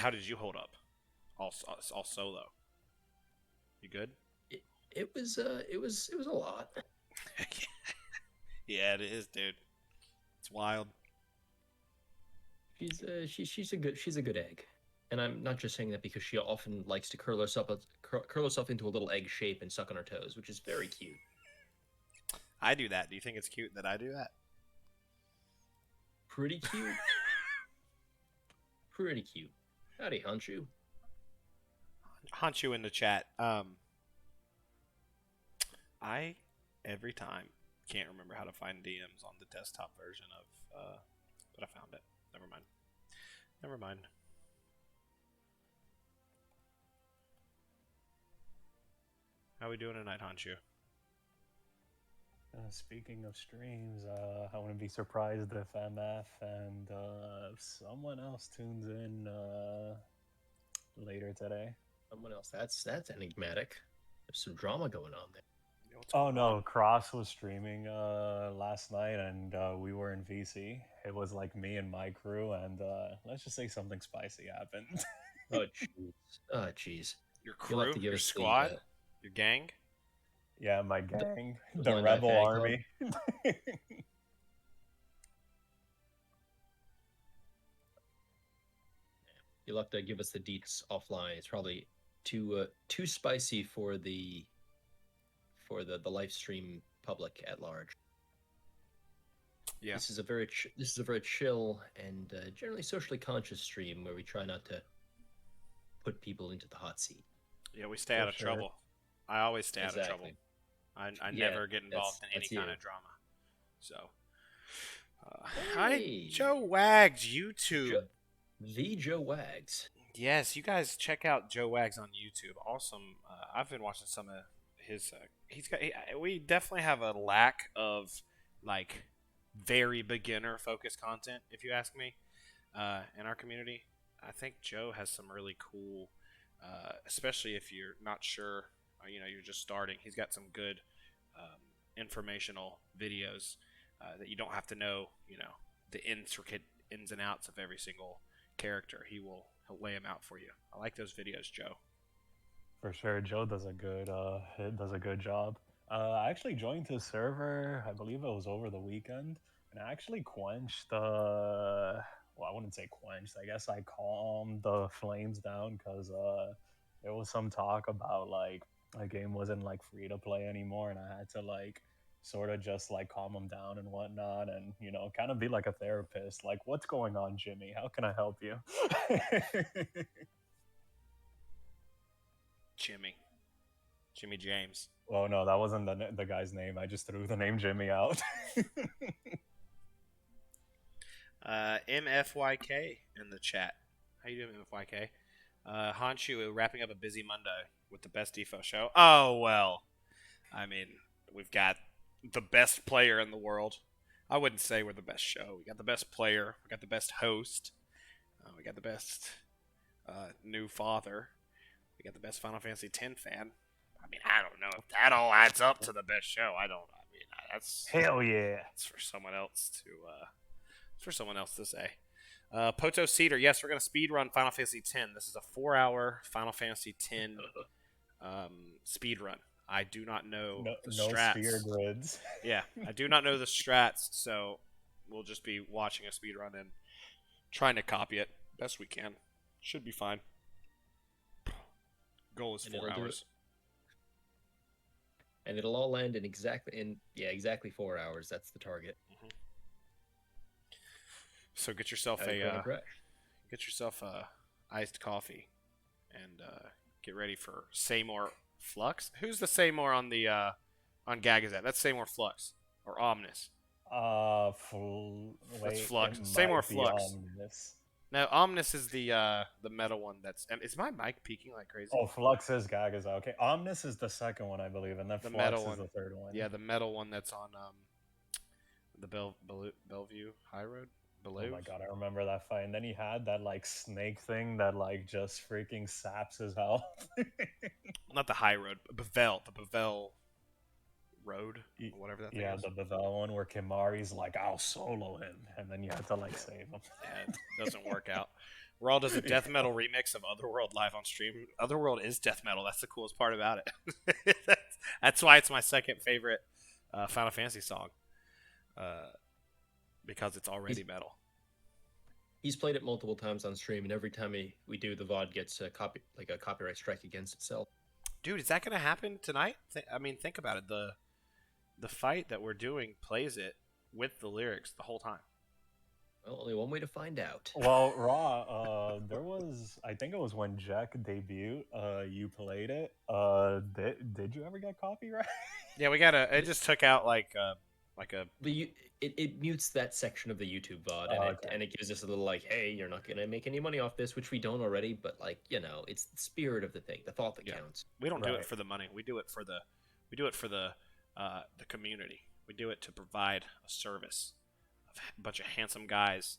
How did you hold up? All solo. You good? It was a lot. Yeah, it is, dude. It's wild. She's a good egg, and I'm not just saying that because she often likes to curl herself into a little egg shape and suck on her toes, which is very cute. I do that. Do you think it's cute that I do that? Pretty cute. Pretty cute. Howdy, Honshu. Hunt you in the chat. I every time can't remember how to find DMs on the desktop version of, but I found it. Never mind. Never mind. How we doing tonight, Honshu? Speaking of streams, I wouldn't be surprised if MF and someone else tunes in later today. Someone else. That's enigmatic. There's some drama going on there. Yeah, what's Oh going no, on? Cross was streaming last night, and we were in VC. It was like me and my crew, and let's just say something spicy happened. Oh jeez. Oh jeez. Your You'll have crew, to give your us squad, your gang. Yeah, my gang, the the Blind Eye rebel Fan Club. army. You'll have to give us the deets offline. It's probably too spicy for the live stream public at large. Yeah. This is a very chill and generally socially conscious stream where we try not to put people into the hot seat. Yeah, we stay For out of sure. trouble. I always stay out of trouble. Exactly. I Yeah, never get involved in any that's kind you. of drama. So, hi, Hey. Joe Wags YouTube. The Joe Wags. Yes, you guys check out Joe Wags on YouTube. Awesome. I've been watching some of his. We definitely have a lack of like very beginner focused content, if you ask me, in our community. I think Joe has some really cool, especially if you're not sure, you're just starting. He's got some good informational videos that you don't have to know, the intricate ins and outs of every single character. He'll lay them out for you. I like those videos, Joe. For sure, Joe does a good job. I actually joined his server. I believe it was over the weekend, and I actually quenched. Well, I wouldn't say quenched. I guess I calmed the flames down because there was some talk about like the game wasn't like free to play anymore, and I had to like sort of just like calm them down and whatnot, and kind of be like a therapist. Like, what's going on, Jimmy? How can I help you? Jimmy James. Oh no, that wasn't the guy's name. I just threw the name Jimmy out. MFYK in the chat. How you doing, MFYK? Honshu wrapping up a busy Monday with the best defo show. Oh well, I mean, we've got the best player in the world. I wouldn't say we're the best show. We got the best player. We got the best host. We got the best new father. We got the best Final Fantasy X fan. I mean, I don't know if that all adds up to the best show. I mean, that's Hell yeah! It's for someone else to say. Poto Cedar, yes, we're gonna speed run Final Fantasy X. This is a 4-hour Final Fantasy X speed run. I do not know the No strats. sphere grids. Yeah, I do not know the strats, so we'll just be watching a speed run and trying to copy it best we can. Should be fine. Goal is 4 hours. And it'll all end in exactly 4 hours. That's the target. Mm-hmm. So get yourself a iced coffee and get ready for Seymour Flux. Who's the Seymour on the on Gagazette? That's Seymour Flux or Omnis. Wait, Flux. it Seymour might be Flux. Omnis. No, Omnis is the metal one. Is my mic peaking like crazy? Oh, Flux is Gagaza. Okay, Omnis is the second one, I believe, and then The Flux metal is one. the third one. Yeah, the metal one that's on the Bellevue High Road. Oh my god, I remember that fight. And then he had that like snake thing that like just freaking saps his health. Not the High Road, the Bevel Road, or whatever that thing Yeah, is. the Bevel one where Kimari's like, I'll solo him, and then you have to like save him. Yeah, it doesn't work out. Raw does a death metal remix of Otherworld live on stream. Otherworld is death metal. That's the coolest part about it. That's why it's my second favorite Final Fantasy song. Because it's already metal. He's played it multiple times on stream, and every time we do, the VOD gets a copyright strike against itself. Dude, is that going to happen tonight? I mean, think about it. The fight that we're doing plays it with the lyrics the whole time. Well, only one way to find out. Well, Raw, there was, I think it was when Jack debuted, you played it. Did you ever get copyright? Yeah, it just took out like a... It mutes that section of the YouTube VOD, and it gives us a little like, hey, you're not gonna make any money off this, which we don't already, but like, it's the spirit of the thing, the thought that counts. We don't do it for the money. We do it for the community. We do it to provide a service of a bunch of handsome guys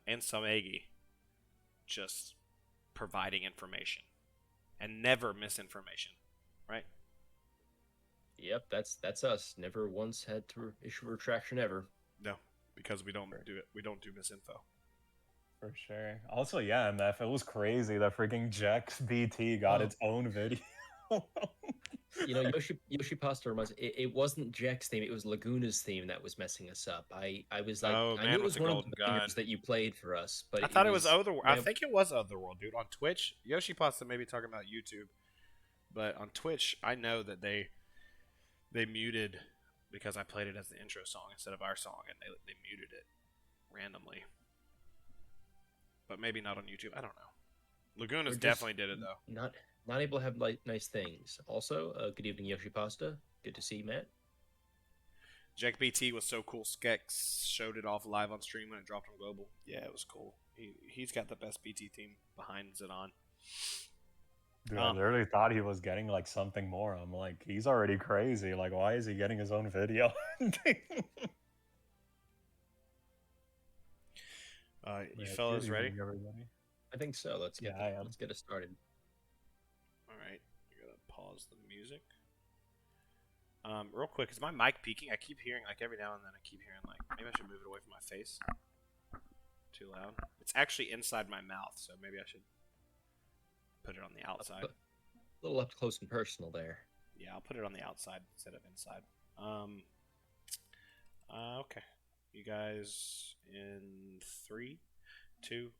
and some Aggie just providing information and never misinformation, right? Yep, that's us. Never once had to issue a retraction ever. No, because we don't do it. We don't do misinfo. For sure. Also, yeah, MF, it was crazy that freaking Jack's BT got its own video. Yoshi Pasta reminds me, it wasn't Jack's theme, it was Laguna's theme that was messing us up. I was like, I knew it was one of the bangers that you played for us, but I thought it was Otherworld. I think it was Otherworld, dude. On Twitch, Yoshi Pasta may be talking about YouTube, but on Twitch, I know that they muted because I played it as the intro song instead of our song, and they muted it randomly. But maybe not on YouTube. I don't know. Laguna's definitely did it though. Not able to have nice things. Also, good evening, Yoshi Pasta. Good to see you, Matt. Jack BT was so cool. Skex showed it off live on stream when it dropped on Global. Yeah, it was cool. He's got the best BT theme behind Zidane. Dude, I literally thought he was getting like something more. I'm like, he's already crazy. Like, why is he getting his own video? You fellas ready? Everybody. I think so. Let's get it started. All right, you're gonna pause the music. Real quick, is my mic peaking? I keep hearing like every now and then. I keep hearing like maybe I should move it away from my face. Too loud. It's actually inside my mouth, so maybe I should put it on the outside. A little up close and personal there. Yeah, I'll put it on the outside instead of inside. Okay. You guys in 3, 2.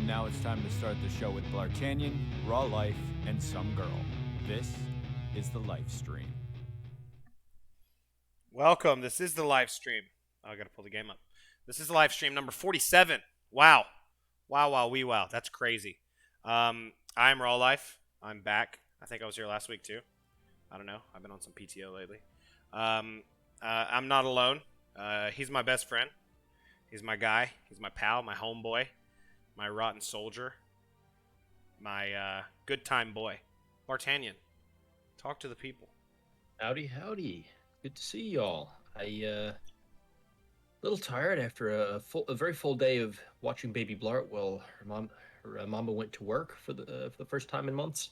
Now it's time to start the show with Bl'Artagnan, Raw Life, and some girl. This is the Lifestream. Welcome. This is the Lifestream. Oh, I gotta pull the game up. This is the Lifestream number 47. Wow. Wow. That's crazy. I'm Raw Life. I'm back. I think I was here last week too. I don't know. I've been on some PTO lately. I'm not alone. He's my best friend. He's my guy. He's my pal, my homeboy. My rotten soldier, my good time boy, Bl'Artagnan. Talk to the people. Howdy. Good to see y'all. A little tired after a very full day of watching baby Bl'art. Well, her mama went to work for the first time in months,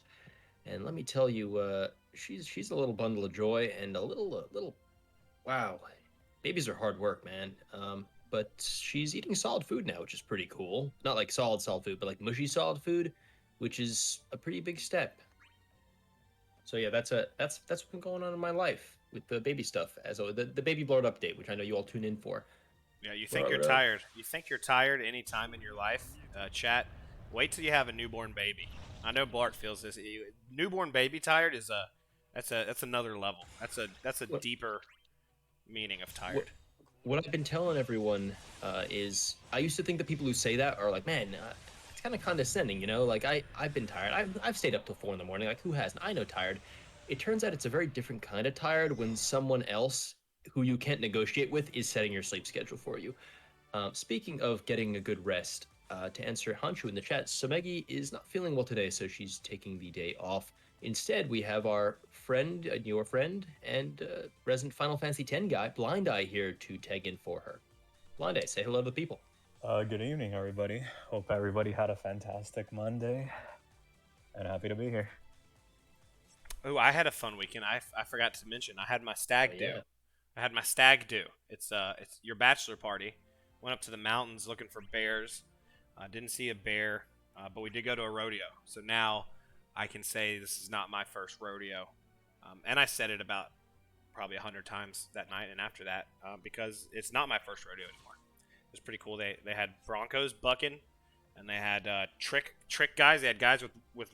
and let me tell you, she's a little bundle of joy and a little. Wow, babies are hard work, man. But she's eating solid food now, which is pretty cool. Not like solid food, but like mushy solid food, which is a pretty big step. So yeah, that's what's been going on in my life with the baby stuff. As the baby Bl'art update, which I know you all tune in for. Yeah, you think you're tired. You think you're tired any time in your life, chat. Wait till you have a newborn baby. I know Bl'art feels this. Newborn baby tired is that's another level. That's a deeper meaning of tired. What I've been telling everyone is I used to think that people who say that are like, man, it's kind of condescending, you know? Like, I've been tired. I've stayed up till 4 a.m. Like, who hasn't? I know tired. It turns out it's a very different kind of tired when someone else who you can't negotiate with is setting your sleep schedule for you. Speaking of getting a good rest, to answer Hanshu in the chat. So Maggie is not feeling well today, so she's taking the day off. Instead, we have our friend, your friend, and resident Final Fantasy X guy, Blind Eye, here to tag in for her. Blind Eye, say hello to the people. Good evening, everybody. Hope everybody had a fantastic Monday, and happy to be here. Oh, I had a fun weekend. I forgot to mention I had my stag do. Yeah. I had my stag do. It's your bachelor party. Went up to the mountains looking for bears. Didn't see a bear, but we did go to a rodeo. So now I can say this is not my first rodeo. And I said it about probably 100 times that night and after that because it's not my first rodeo anymore. It was pretty cool. They had Broncos bucking, and they had trick guys. They had guys with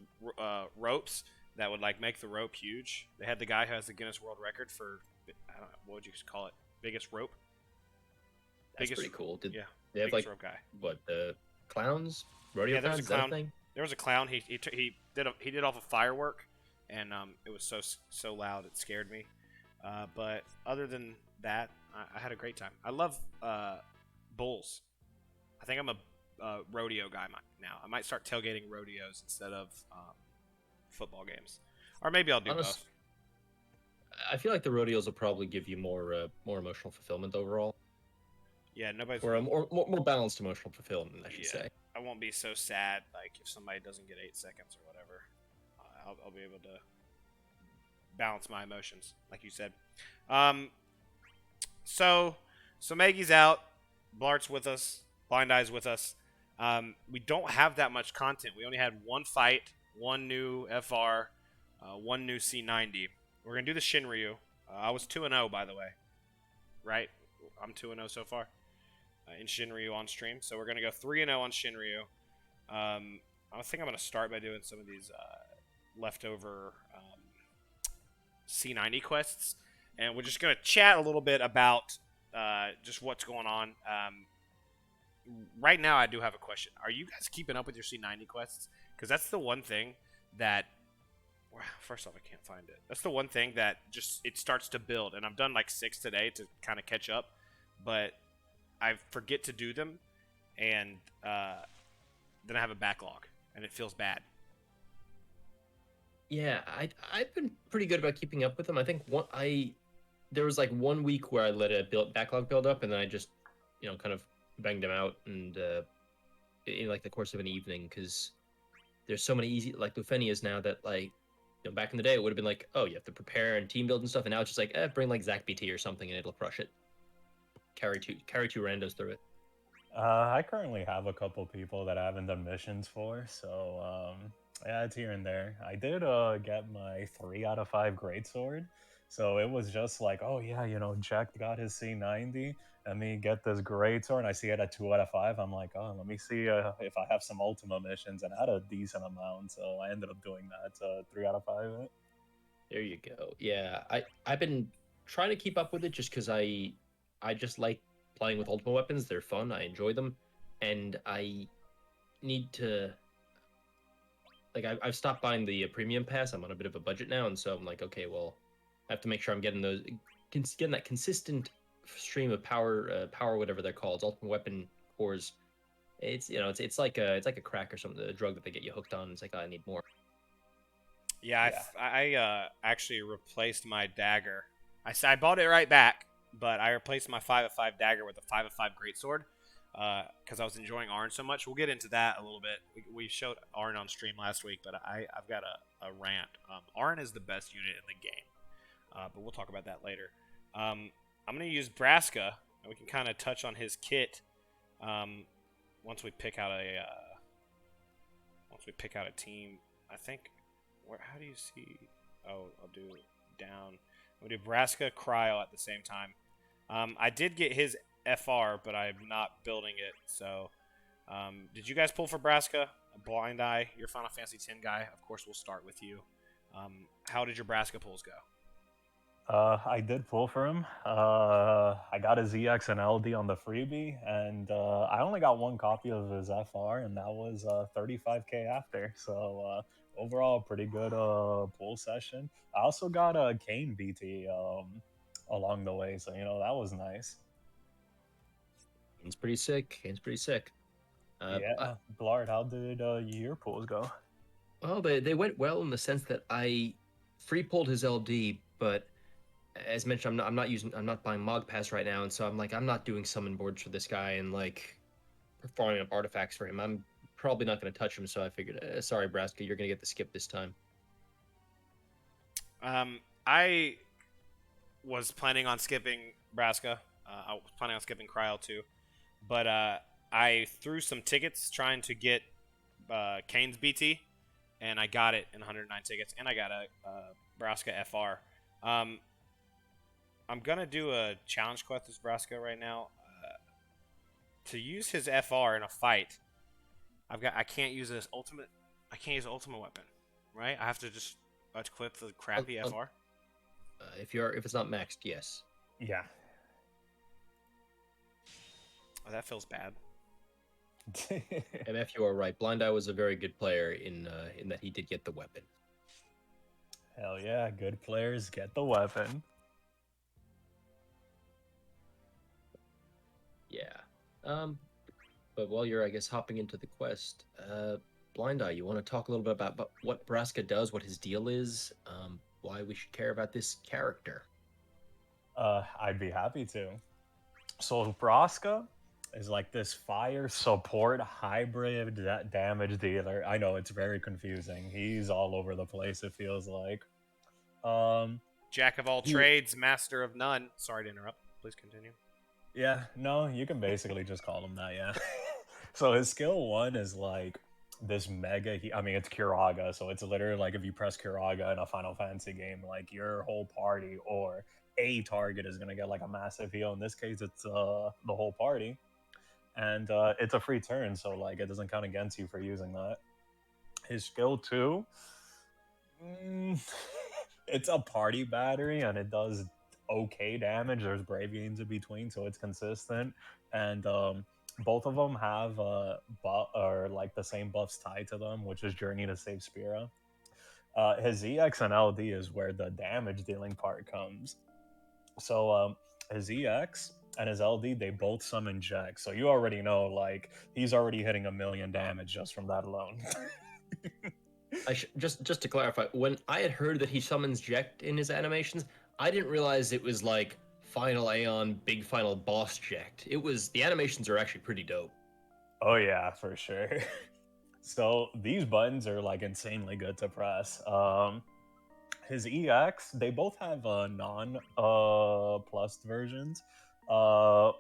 ropes that would like make the rope huge. They had the guy who has the Guinness World Record for, I don't know, what would you call it? Biggest rope? That's pretty cool. Yeah. They have biggest like, rope guy. what, the clowns? Rodeo Yeah, there was clowns? a clown. That thing? There was a clown. He did off a firework, and it was so loud it scared me. But other than that, I had a great time. I love bulls. I think I'm a rodeo guy now. I might start tailgating rodeos instead of football games, or maybe I'll do both. I feel like the rodeos will probably give you more emotional fulfillment overall, Yeah, nobody's. or a more balanced emotional fulfillment, I should say. I won't be so sad like if somebody doesn't get 8 seconds or whatever. I'll be able to balance my emotions, like you said. So Maggie's out. Bl'Art's with us. Blind Eye's with us. We don't have that much content. We only had one fight, one new FR, one new C90. We're gonna do the Shinryu. I was 2-0, by the way. Right? I'm 2-0 so far in Shinryu on stream. So we're gonna go 3-0 on Shinryu. I think I'm gonna start by doing some of these leftover C90 quests, and we're just gonna chat a little bit about just what's going on. Right now, I do have a question. Are you guys keeping up with your C90 quests? Because that's the one thing that... First off, I can't find it. That's the one thing that just... It starts to build. And I've done like 6 today to kind of catch up. But I forget to do them. And then I have a backlog. And it feels bad. Yeah, I've been pretty good about keeping up with them. I think there was like 1 week where I let a backlog build up, and then I just, kind of banged them out, and in like the course of an evening, because there's so many easy, like Lufenias now that like, back in the day it would have been like, oh, you have to prepare and team build and stuff, and now it's just like, bring like Zach BT or something and it'll crush it. Carry two randos through it. I currently have a couple people that I haven't done missions for, so yeah, it's here and there. I did get my 3 out of 5 greatsword, so it was just like, oh yeah, Jack got his C90, let me get this greatsword, and I see it at 2 out of 5. I'm like, oh, let me see if I have some Ultima missions, and I had a decent amount, so I ended up doing that 3 out of 5. There you go. Yeah, I've been trying to keep up with it just because I just like playing with Ultima weapons. They're fun. I enjoy them, and I need to. Like, I've stopped buying the premium pass. I'm on a bit of a budget now, and so I'm like, okay, well, I have to make sure I'm getting that consistent stream of power, whatever they're called, ultimate weapon cores. It's like a crack or something, a drug that they get you hooked on. It's like, I need more. Yeah, I actually replaced my dagger. I bought it right back, but I replaced my 5 of 5 dagger with a 5 of 5 greatsword. Because I was enjoying Arn so much. We'll get into that a little bit. We showed Arn on stream last week, but I've got a rant. Arn is the best unit in the game, but we'll talk about that later. I'm going to use Braska, and we can kind of touch on his kit once we pick out a team. I think how do you see? Oh, I'll do down. We'll do Braska, Cryo at the same time. I did get his FR, but I'm not building it. So, did you guys pull for Braska? Blind Eye, your Final Fantasy X guy. Of course, we'll start with you. How did your Braska pulls go? I did pull for him. I got his EX and LD on the freebie, and I only got 1 copy of his FR, and that was 35k after. So overall, pretty good pull session. I also got a Kane BT along the way, so that was nice. Kane's pretty sick. Yeah, Bl'Art, how did your pools go? Well, they went well in the sense that I free pulled his LD, but as mentioned, I'm not buying Mog Pass right now, and so I'm not doing summon boards for this guy and like farming up artifacts for him. I'm probably not going to touch him, so I figured, sorry, Braska, you're going to get the skip this time. I was planning on skipping Braska. I was planning on skipping Cryo too, but I threw some tickets trying to get Kane's BT, and I got it in 109 tickets, and I got a Braska FR. I'm gonna do a challenge quest with Braska right now. To use his FR in a fight, I can't use his ultimate. I can't use the ultimate weapon, right? I have to just equip the crappy FR. If it's not maxed, yes. Yeah. Oh, that feels bad. MF, you are right. Blind Eye was a very good player in that he did get the weapon. Hell yeah, good players get the weapon. Yeah. But while you're, I guess, hopping into the quest, Blind Eye, you want to talk a little bit about what Braska does, what his deal is, why we should care about this character? I'd be happy to. So Braska is like this fire support hybrid damage dealer. I know it's very confusing. He's all over the place, it feels like. Jack of all trades, master of none. Sorry to interrupt. Please continue. Yeah, no, you can basically just call him that, yeah. So his skill 1 is like this mega I mean, it's Curaga, so it's literally like if you press Curaga in a Final Fantasy game, like your whole party or a target is going to get like a massive heal. In this case, it's the whole party. And it's a free turn, so like it doesn't count against you for using that. His skill 2, it's a party battery, and it does okay damage. There's brave gains in between, so it's consistent. And both of them have or like the same buffs tied to them, which is Journey to Save Spira. His EX and LD is where the damage dealing part comes. So his EX and his LD, they both summon Jax. So you already know, like, he's already hitting 1 million damage just from that alone. Just to clarify, when I had heard that he summons Jekt in his animations, I didn't realize it was like Final Aeon, big final boss Jekt. The animations are actually pretty dope. Oh yeah, for sure. So these buttons are like insanely good to press. His EX, they both have non plus versions. The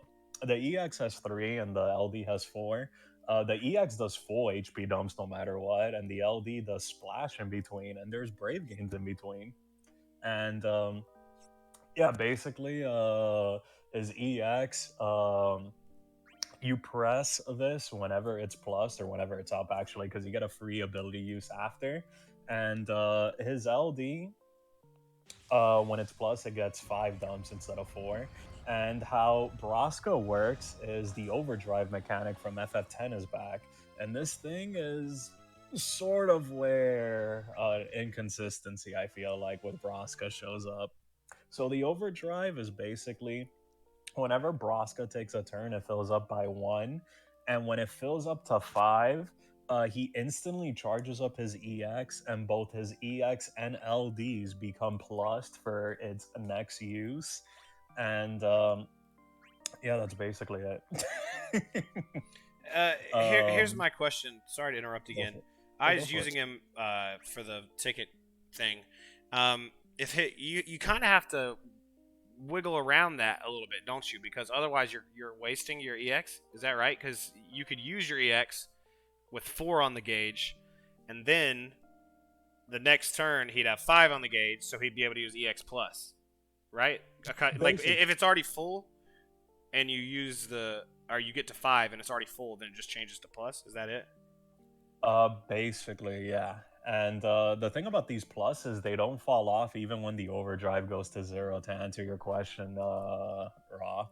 EX has 3 and the LD has 4. The EX does full HP dumps no matter what, and the LD does splash in between, and there's brave gains in between. And yeah, basically, his EX, you press this whenever it's plus or whenever it's up, actually, because you get a free ability use after. And his LD, when it's plus, it gets 5 dumps instead of 4. And how Braska works is the overdrive mechanic from FF10 is back. And this thing is sort of where inconsistency, I feel like, with Braska shows up. So the overdrive is basically whenever Braska takes a turn, it fills up by 1. And when it fills up to 5, he instantly charges up his EX, and both his EX and LDs become plussed for its next use. And yeah, that's basically it. Here's my question. Sorry to interrupt again. I was using him for the ticket thing. You kind of have to wiggle around that a little bit, don't you? Because otherwise you're wasting your EX. Is that right? Because you could use your EX with 4 on the gauge, and then the next turn he'd have 5 on the gauge, so he'd be able to use EX plus, right? Like if it's already full, and you use you get to 5 and it's already full, then it just changes to plus. Is that it? Basically, yeah. And the thing about these pluses, they don't fall off even when the overdrive goes to 0, to answer your question, Raw.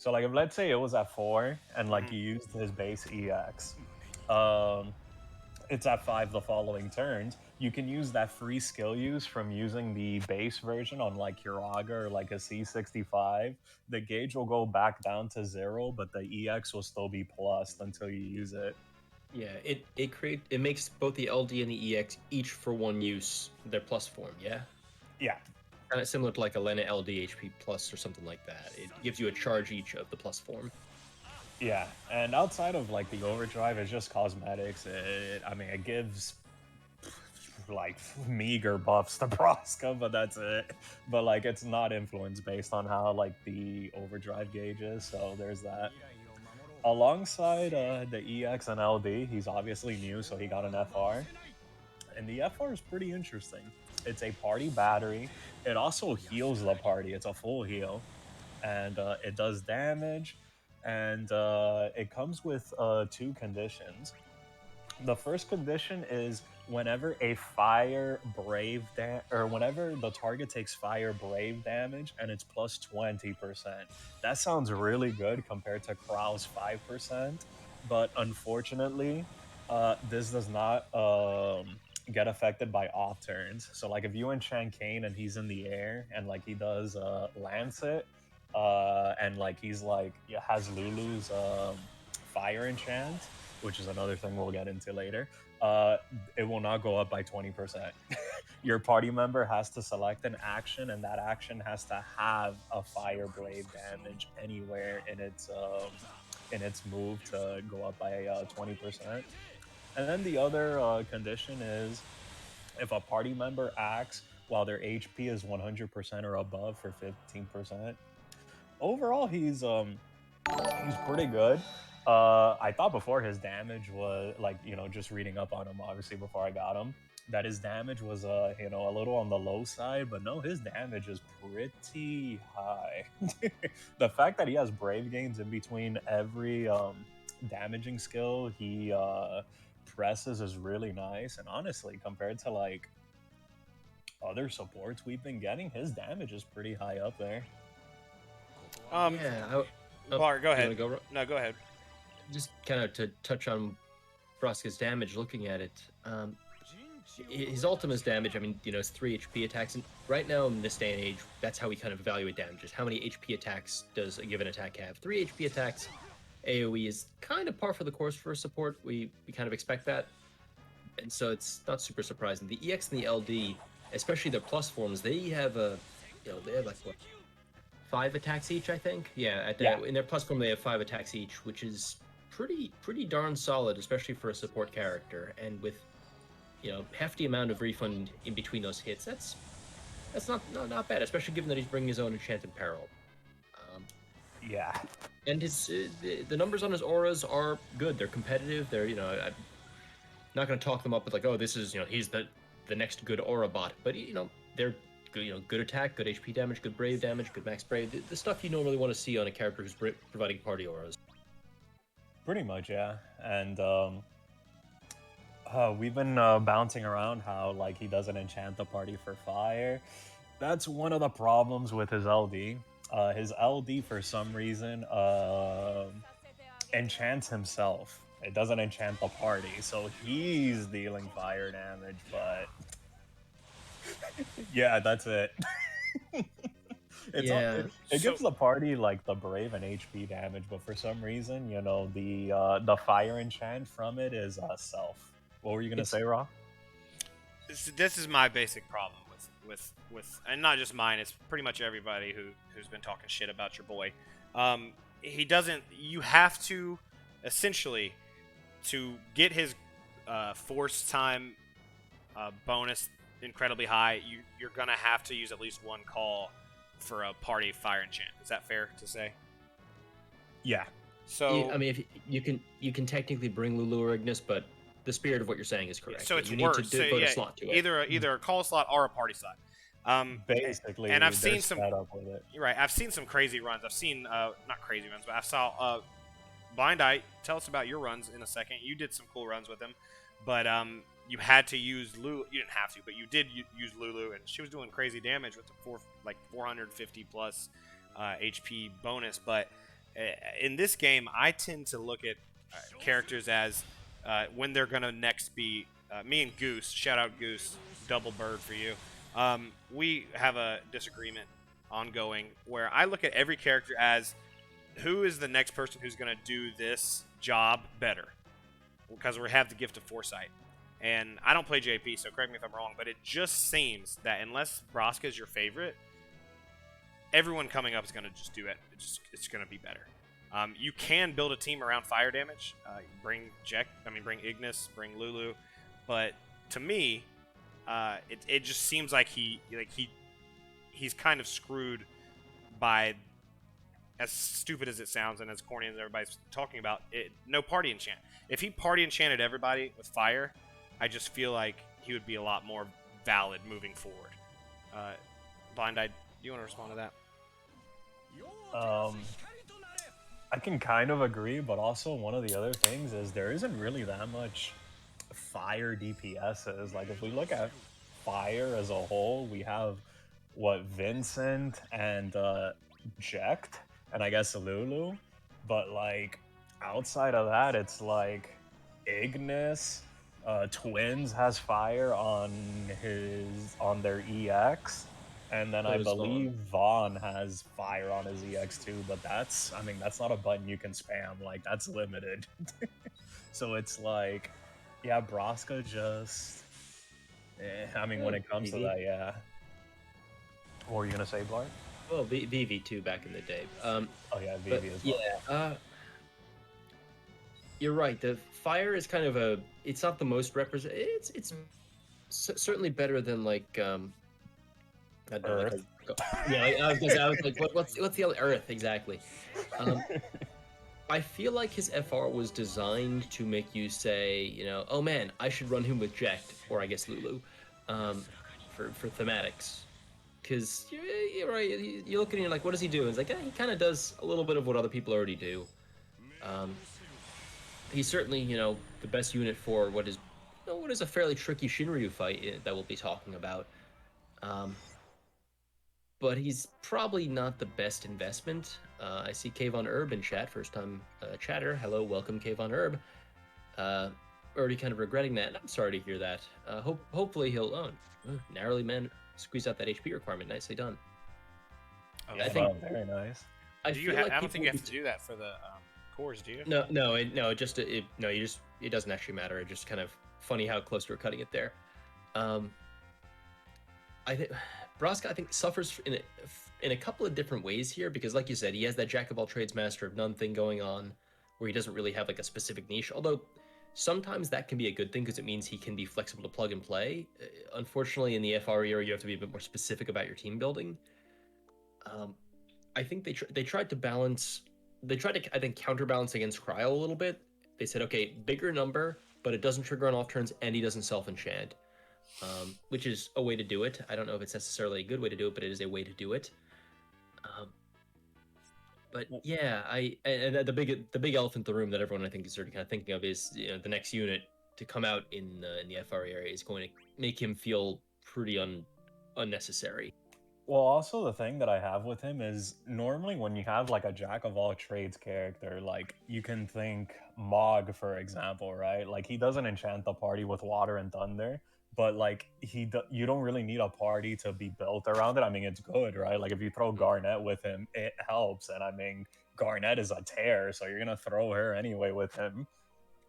So, like, if let's say it was at 4, and, like, you used his base EX, it's at 5 the following turns, you can use that free skill use from using the base version on like Curaga or like a C65. The gauge will go back down to 0, but the EX will still be plussed until you use it. Yeah, it makes both the LD and the EX each for one use their plus form. Yeah, Yeah. kind of similar to like a Lena LD HP plus or something like that. It gives you a charge each of the plus form. Yeah, and outside of like the overdrive, it's just cosmetics. I mean, it gives like meager buffs to Broska, but that's it. But like, it's not influence based on how like the overdrive gauge is. So there's that. Alongside the EX and LD, he's obviously new, so he got an FR. And the FR is pretty interesting. It's a party battery. It also heals the party. It's a full heal, and it does damage. And it comes with 2 conditions. The first condition is whenever a fire brave or whenever the target takes fire brave damage and it's plus 20%. That sounds really good compared to Krau's 5%, but unfortunately, this does not get affected by off turns. So like if you enchant Kane and he's in the air and like he does Lancet, and like he's like has Lulu's fire enchant, which is another thing we'll get into later, it will not go up by 20%. Your party member has to select an action, and that action has to have a fire blade damage anywhere in its move to go up by 20%. And then the other condition is if a party member acts while their HP is 100% or above for 15%. Overall, he's pretty good. I thought before his damage was like, just reading up on him, obviously before I got him, that his damage was a little on the low side, but no, his damage is pretty high. The fact that he has brave gains in between every damaging skill he presses is really nice, and honestly, compared to like other supports we've been getting, his damage is pretty high up there. Bl'Art, go ahead. Go? No, go ahead. Just kind of to touch on Broska's damage, looking at it, his ultimate's damage, I mean, it's 3 HP attacks, and right now in this day and age, that's how we kind of evaluate damages. How many HP attacks does a given attack have? 3 HP attacks, AoE is kind of par for the course for support. We kind of expect that, and so it's not super surprising. The EX and the LD, especially their plus forms, they have they have like what, 5 attacks each, I think. Yeah, in their plus form they have 5 attacks each, which is pretty darn solid, especially for a support character. And with hefty amount of refund in between those hits, that's not bad, especially given that he's bringing his own enchanted peril. Yeah. And his the numbers on his auras are good. They're competitive. They're I'm not going to talk them up with like, oh, this is he's the next good aura bot, but they're good, good attack, good HP damage, good brave damage, good max brave, the stuff you normally want to see on a character who's providing party auras. Pretty much, yeah. And we've been bouncing around how like he doesn't enchant the party for fire. That's one of the problems with his LD. His LD, for some reason, enchants himself. It doesn't enchant the party, so he's dealing fire damage, but yeah, that's it. It gives the party like the brave and HP damage, but for some reason, the fire enchant from it is self. What were you gonna say, Ra? This is my basic problem with and not just mine. It's pretty much everybody who's been talking shit about your boy. He doesn't. You have to essentially to get his force time bonus incredibly high. You're gonna have to use at least one call for a party fire enchant. Is that fair to say? Yeah. So I mean, if you can technically bring Lulu or Ignis, but the spirit of what you're saying is correct. So it's you worse. Need to devote a slot to it. Either a call slot or a party slot. Basically, and I've seen some. You're right. I've seen some crazy runs. I've seen not crazy runs, but I saw Blind Eye. Tell us about your runs in a second. You did some cool runs with him, but you had to use Lulu. You didn't have to, but you did use Lulu, and she was doing crazy damage with the 450 plus HP bonus. But in this game, I tend to look at characters as when they're gonna next be. Me and Goose, shout out Goose, double bird for you. We have a disagreement ongoing where I look at every character as who is the next person who's gonna do this job better, because we have the gift of foresight. And I don't play JP, so correct me if I'm wrong, but it just seems that unless Braska is your favorite, everyone coming up is going to just do it. It's going to be better. You can build a team around fire damage. Bring Ignis, bring Lulu, but to me, it just seems like he's kind of screwed by, as stupid as it sounds and as corny as everybody's talking about it. No party enchant. If he party enchanted everybody with fire, I just feel like he would be a lot more valid moving forward. Blind Eye, do you want to respond to that? I can kind of agree, but also one of the other things is there isn't really that much fire DPSs. Like, if we look at fire as a whole, we have, Vincent and Jekt, and I guess Lulu. But, like, outside of that, it's like Ignis, Twins has fire on their EX, and then I believe Vaughn has fire on his EX too. But that's not a button you can spam. Like, that's limited. So it's like, yeah, Braska just. When it comes to that, yeah. What were you gonna say, Bl'art? Well, VV2 back in the day. Oh yeah, VV as well. Yeah. You're right. The fire is kind of it's not the most represent. It's certainly better than like I don't know, Earth. I was like, what's the other Earth exactly? I feel like his FR was designed to make you say, oh man, I should run him with Jekt, or I guess Lulu, for thematics. Because you're right. You look at it and you're like, what does he do? And it's like, he kind of does a little bit of what other people already do. He's certainly, the best unit for what is a fairly tricky Shinryu fight that we'll be talking about. But he's probably not the best investment. I see Kayvon Herb in chat, first time chatter. Hello, welcome Kayvon Herb. Already kind of regretting that. I'm sorry to hear that. Hopefully he'll narrowly squeeze out that HP requirement. Nicely done. Oh, I think very nice. I don't think you have to do that for the cores, do you? No. It doesn't actually matter. It's just kind of funny how close we're cutting it there. I think Braska, suffers in a couple of different ways here, because, like you said, he has that jack of all trades, master of none thing going on, where he doesn't really have like a specific niche. Although sometimes that can be a good thing because it means he can be flexible to plug and play. Unfortunately, in the FR era, you have to be a bit more specific about your team building. I think they tried to balance. They tried to, I think, counterbalance against Cryo a little bit. They said, okay, bigger number, but it doesn't trigger on off turns, and he doesn't self-enchant. Which is a way to do it. I don't know if it's necessarily a good way to do it, but it is a way to do it. But yeah, and the big elephant in the room that everyone I think is sort of kind of thinking of is the next unit to come out in the FR area is going to make him feel pretty unnecessary. Well, also the thing that I have with him is normally when you have like a jack of all trades character, like you can think Mog, for example, right? Like he doesn't enchant the party with water and thunder, but like you don't really need a party to be built around it. I mean, it's good, right? Like if you throw Garnet with him, it helps. And I mean, Garnet is a tear, so you're gonna throw her anyway with him.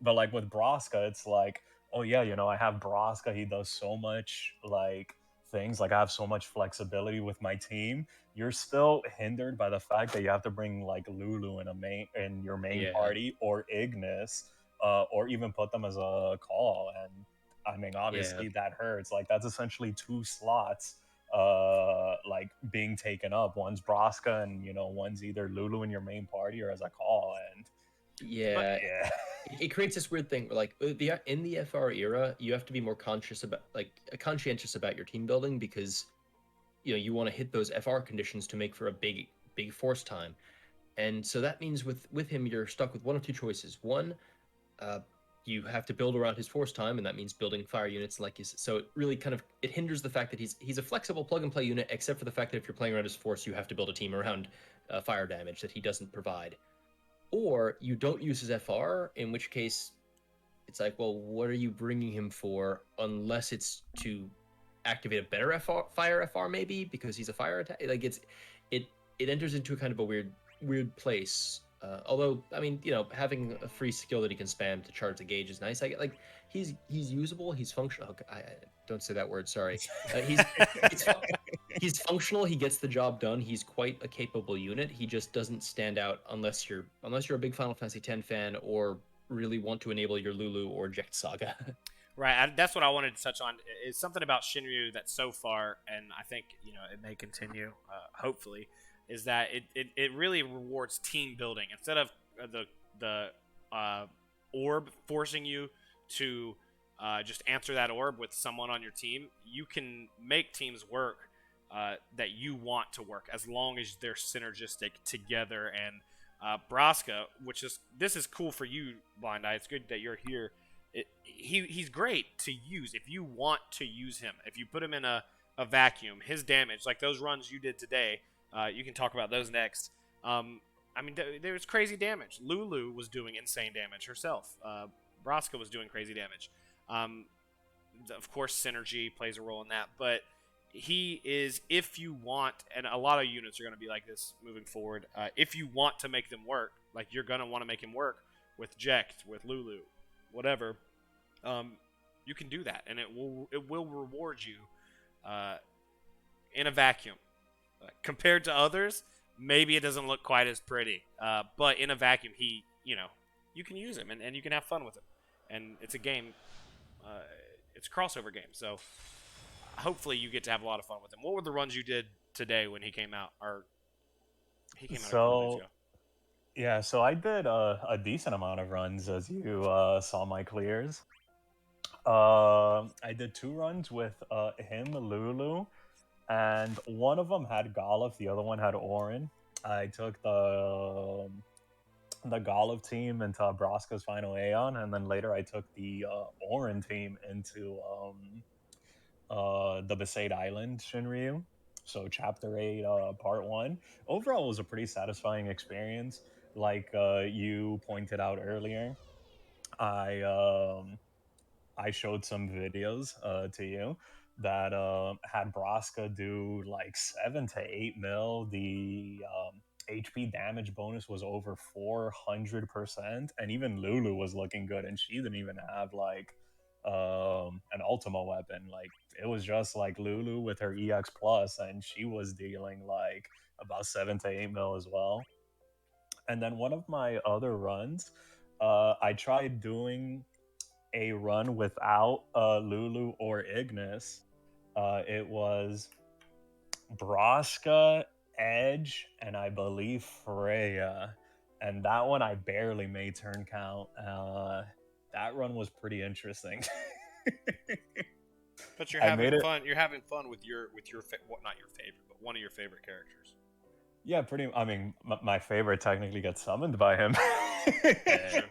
But like with Braska, it's like, oh yeah, I have Braska. He does so much like things. Like I have so much flexibility with my team. You're still hindered by the fact that you have to bring like Lulu in your main party, or Ignis, or even put them as a call. And I mean, obviously that hurts. Like that's essentially 2 slots like being taken up. One's Braska, and one's either Lulu in your main party or as a call. And it creates this weird thing where, like, in the FR era, you have to be more conscientious about your team building, because you want to hit those FR conditions to make for a big force time. And so that means with him, you're stuck with one of two choices. One, you have to build around his force time, and that means building fire units, like you said. So it really it hinders the fact that he's a flexible plug and play unit, except for the fact that if you're playing around his force, you have to build a team around fire damage that he doesn't provide. Or you don't use his FR, in which case it's like, well, what are you bringing him for? Unless it's to activate a better fire FR, maybe because he's a fire attack. Like it enters into a kind of a weird place. Although, I mean, having a free skill that he can spam to charge the gauge is nice. I get like he's usable. He's functional. Okay, I don't say that word. Sorry. He's he's functional. He gets the job done. He's quite a capable unit. He just doesn't stand out unless you're a big Final Fantasy X fan or really want to enable your Lulu or Jekt Saga. Right, that's what I wanted to touch on. Is something about Shinryu that so far, and I think it may continue. Hopefully, is that it really rewards team building instead of the orb forcing you to just answer that orb with someone on your team. You can make teams work that you want to work as long as they're synergistic together. And Braska, this is cool for you, Blind Eye. It's good that you're here. He's great to use if you want to use him. If you put him in a vacuum, his damage, like those runs you did today, you can talk about those next. I mean, there was crazy damage. Lulu was doing insane damage herself. Braska was doing crazy damage. Of course, synergy plays a role in that, but he is, if you want, and a lot of units are going to be like this moving forward, if you want to make them work, like you're going to want to make him work with Jekt, with Lulu, whatever, you can do that, and it will reward you in a vacuum. Compared to others, maybe it doesn't look quite as pretty, but in a vacuum, you can use him and you can have fun with him, and it's a game, it's a crossover game, so hopefully you get to have a lot of fun with him. What were the runs you did today when he came out? Or he came out a couple days ago. Yeah, so I did a decent amount of runs, as you saw my clears. I did 2 runs with him, Lulu, and one of them had Golov, the other one had Orin. I took the Golov team into Braska's final Aeon, and then later I took the Orin team into the Besaid Island Shinryu. So Chapter 8, Part 1. Overall, it was a pretty satisfying experience. Like you pointed out earlier, I showed some videos to you that had Braska do like 7 to 8 mil. The HP damage bonus was over 400%, and even Lulu was looking good, and she didn't even have like an Ultima weapon. Like it was just like Lulu with her EX plus, and she was dealing like about 7 to 8 mil as well. And then one of my other runs, I tried doing a run without Lulu or Ignis. It was Braska, Edge, and I believe Freya. And that one I barely made turn count. That run was pretty interesting. But you're having fun. You're having fun with your not your favorite, but one of your favorite characters. Yeah, pretty. I mean, my favorite technically gets summoned by him. Yeah.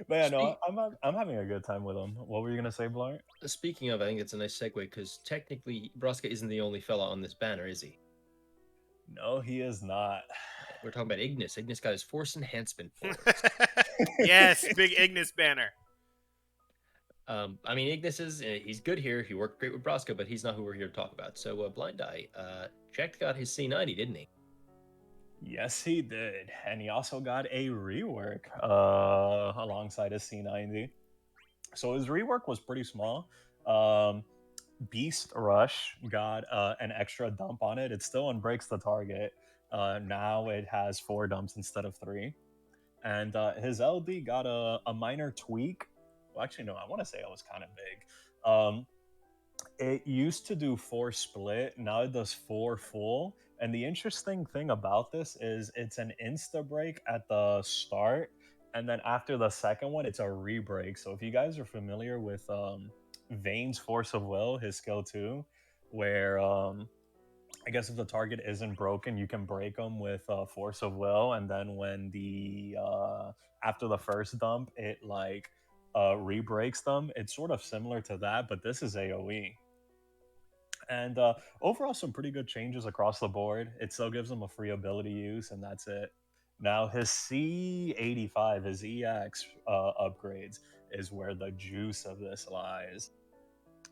But yeah, no, I'm having a good time with him. What were you gonna say, Bl'art? Speaking of, I think it's a nice segue because technically Braska isn't the only fella on this banner, is he? No, he is not. We're talking about Ignis. Ignis got his Force Enhancement forwards. Yes, big Ignis banner. I mean, Ignis he's good here. He worked great with Braska, but he's not who we're here to talk about. So, Blind Eye, Jekt got his C90, didn't he? Yes, he did, and he also got a rework alongside his C90. So his rework was pretty small. Beast Rush got an extra dump on it. It still unbreaks the target. Now it has 4 dumps instead of 3. And his LD got a minor tweak. Well, actually, no, I want to say it was kind of big. It used to do 4 split. Now it does 4 full. And the interesting thing about this is it's an insta break at the start. And then after the second one, it's a re-break. So if you guys are familiar with Vane's Force of Will, his skill 2, where I guess if the target isn't broken, you can break them with Force of Will, and then when the after the first dump, it like re-breaks them. It's sort of similar to that, but this is AoE. And overall, some pretty good changes across the board. It still gives them a free ability use, and that's it. Now his C85, his EX upgrades, is where the juice of this lies.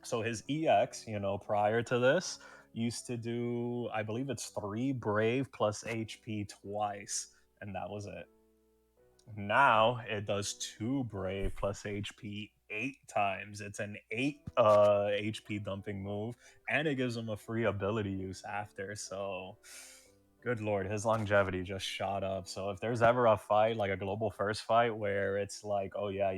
So his EX, prior to this, used to do, I believe it's 3 Brave plus HP twice, and that was it. Now it does 2 Brave plus HP 8 times. It's an 8 HP dumping move, and it gives him a free ability use after. So, good lord, his longevity just shot up. So if there's ever a fight, like a global first fight, where it's like, oh yeah,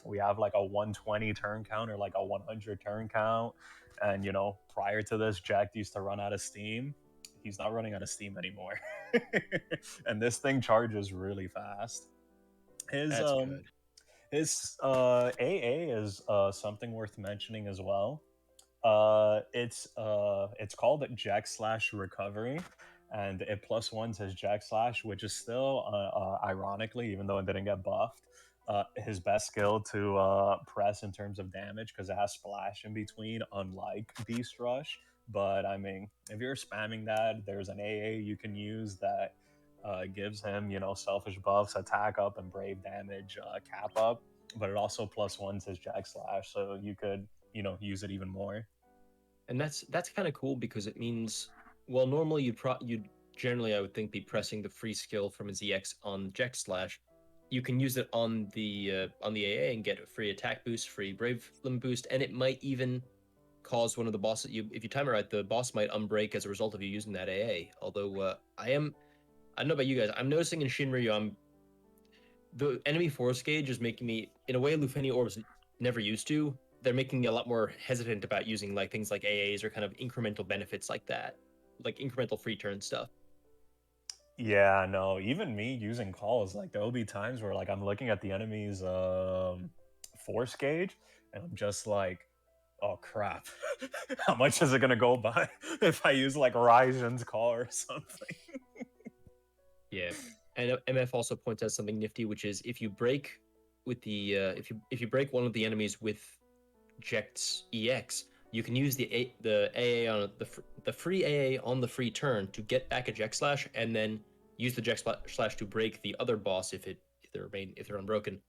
we have like a 120 turn count or like a 100 turn count, and prior to this, Jack used to run out of steam. He's not running out of steam anymore. And this thing charges really fast. His That's good. his AA is something worth mentioning as well. It's called Jack Slash Recovery, and it plus ones his Jack Slash, which is still ironically, even though it didn't get buffed, his best skill to press in terms of damage because it has splash in between, unlike Beast Rush. But I mean, if you're spamming that, there's an AA you can use that gives him, selfish buffs, attack up, and brave damage cap up. But it also plus ones his Jack Slash, so you could, use it even more. And that's kind of cool because it means, well, normally you'd generally, I would think, be pressing the free skill from his EX on Jack Slash. You can use it on the AA and get a free attack boost, free brave limb boost, and it might even cause one of the bosses. If you time it right, the boss might unbreak as a result of you using that AA. Although I don't know about you guys, I'm noticing in Shinryu, the enemy force gauge is making me, in a way, Lufenia Orbs never used to. They're making me a lot more hesitant about using like things like AAs or kind of incremental benefits like that, like incremental free turn stuff. Yeah, no, even me using calls, like there'll be times where like I'm looking at the enemy's force gauge and I'm just like, oh crap. How much is it gonna go by if I use like Ryzen's call or something? Yeah. And MF also points out something nifty, which is if you break with the if you break one of the enemies with Ject's EX, you can use the AA on the free AA on the free turn to get back a Ject Slash, and then use the Ject Slash to break the other boss if they're unbroken.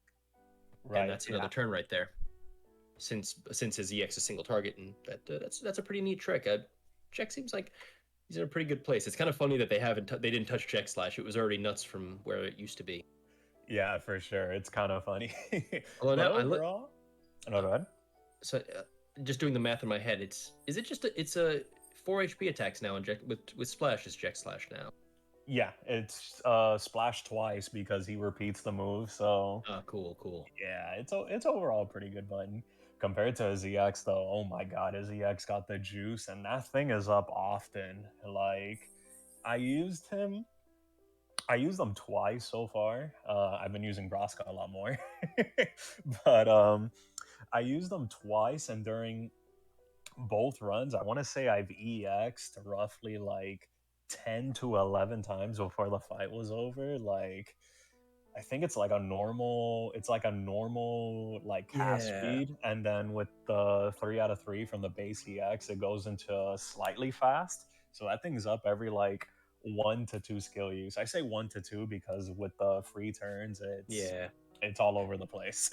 Right. And that's another turn right there. Since his EX is single target, and that's a pretty neat trick. Ject seems like he's in a pretty good place. It's kind of funny that they didn't touch Ject Slash. It was already nuts from where it used to be. Yeah, for sure. It's kind of funny. Although But now overall, no, go ahead. So just doing the math in my head, it's a 4 HP attacks now, and with Splash is Ject Slash now. Yeah, it's splash twice because he repeats the move. So Cool. yeah, it's overall a pretty good button. Compared to his EX though, oh my god, his EX got the juice, and that thing is up often. Like I used him twice so far. I've been using Braska a lot more. But I used them twice, and during both runs, I want to say I've EX'd roughly like 10 to 11 times before the fight was over. Like I think it's like a normal like cast speed, and then with the 3 out of 3 from the base EX, it goes into slightly fast. So that thing's up every like 1 to 2 skill use. I say 1 to 2 because with the free turns, it's all over the place.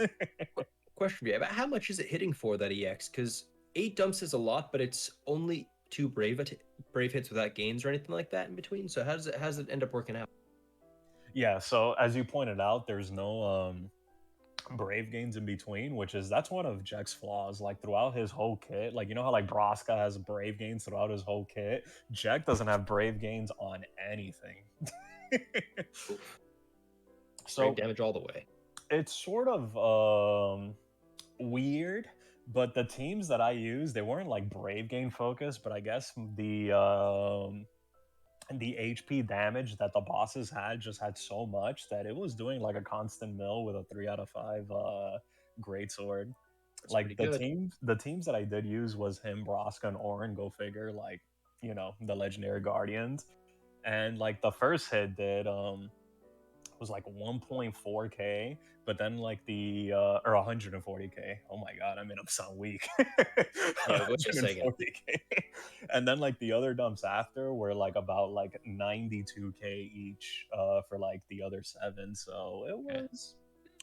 Question for you: about how much is it hitting for that EX? Because 8 dumps is a lot, but it's only 2 brave hits without gains or anything like that in between. So how does it end up working out? Yeah, so as you pointed out, there's no brave gains in between, that's one of Jack's flaws. Like throughout his whole kit, like how like Braska has brave gains throughout his whole kit, Jack doesn't have brave gains on anything. So brave damage all the way. It's sort of weird, but the teams that I used, they weren't like brave gain focused, but I guess the HP damage that the bosses just had so much that it was doing like a constant mill with a 3 out of 5 greatsword. That's Like pretty the teams that I did use was him, Braska, and Orin. Go figure, like the legendary guardians. And like the first hit did was like 1.4k, but then like the or 140k. Oh my god, I mean I'm so weak. Yeah, wait a second. 140k. And then like the other dumps after were like about like 92K each for like the other 7. So it was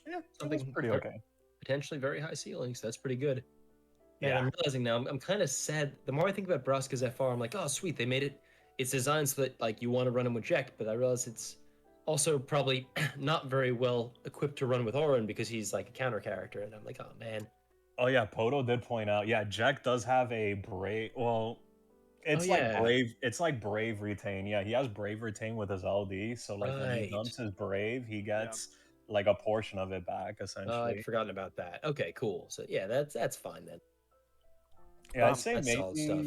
it was Something pretty okay. potentially very high ceilings. That's pretty good. Man, Yeah. I'm realizing now I'm kind of sad. The more I think about Braska's FR, I'm like, oh sweet, they made it. It's designed so that like you want to run him with Jack, but I realize it's also probably not very well equipped to run with Orin because he's like a counter character, and I'm like, oh man. Oh yeah, Poto did point out. Yeah, Jack does have a brave. Well, it's like yeah. brave. It's like brave retain. Yeah, he has brave retain with his LD. So like when he Right. dumps his brave, he gets like a portion of it back Oh, essentially. I'd forgotten about that. Okay, cool. So yeah, that's fine then. Yeah, I'd say That's solid stuff.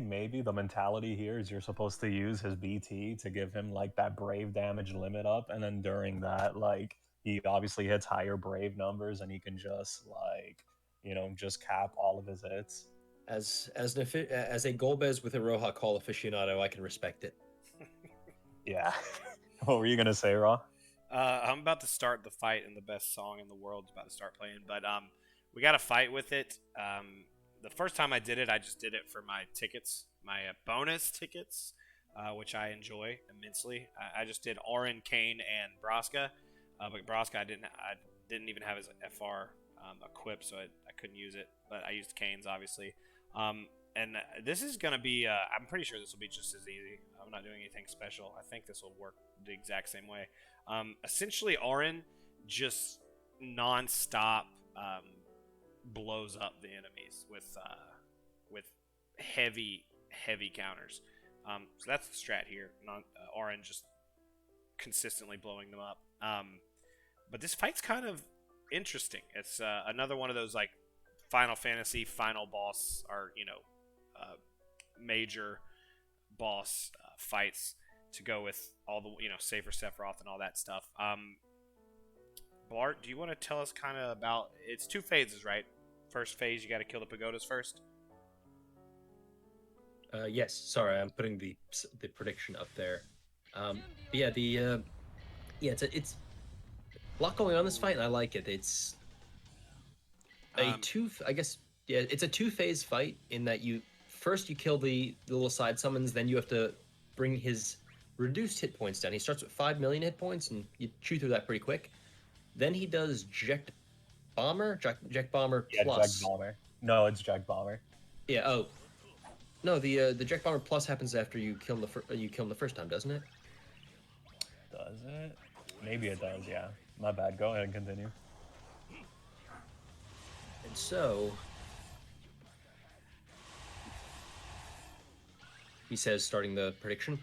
maybe the mentality here is you're supposed to use his BT to give him like that brave damage limit up, and then during that, like he obviously hits higher brave numbers, and he can just like just cap all of his hits. As a Golbez with a Roja call aficionado, I can respect it. Yeah. What were you gonna say, Raw? I'm about to start the fight, and the best song in the world is about to start playing. But we got to fight with it. The first time I did it, I just did it for my tickets, my bonus tickets, which I enjoy immensely. I just did Orin, Kane, and Braska. But Braska, I didn't even have his FR equipped, so I couldn't use it. But I used Kane's, obviously. And this is going to be, I'm pretty sure this will be just as easy. I'm not doing anything special. I think this will work the exact same way. Essentially, Orin just non-stop blows up the enemies with heavy counters. So that's the strat here. Orin just consistently blowing them up. But this fight's kind of interesting. It's another one of those like Final Fantasy final boss or major boss fights to go with all the Safer Sephiroth and all that stuff. Bl'art, do you want to tell us kind of about? It's 2 phases, right? First phase, you got to kill the pagodas first. Yes. Sorry, I'm putting the prediction up there. It's a lot going on in this fight, and I like it. It's a it's a 2-phase fight in that you kill the little side summons, then you have to bring his reduced hit points down. He starts with 5 million hit points, and you chew through that pretty quick. Then he does Jack Bomber Plus. Jack Bomber. No, it's Jack Bomber. Yeah. Oh. No, the Jack Bomber Plus happens after you kill him the first time, doesn't it? Does it? Maybe it does. Yeah. My bad. Go ahead and continue. And so he says, starting the prediction.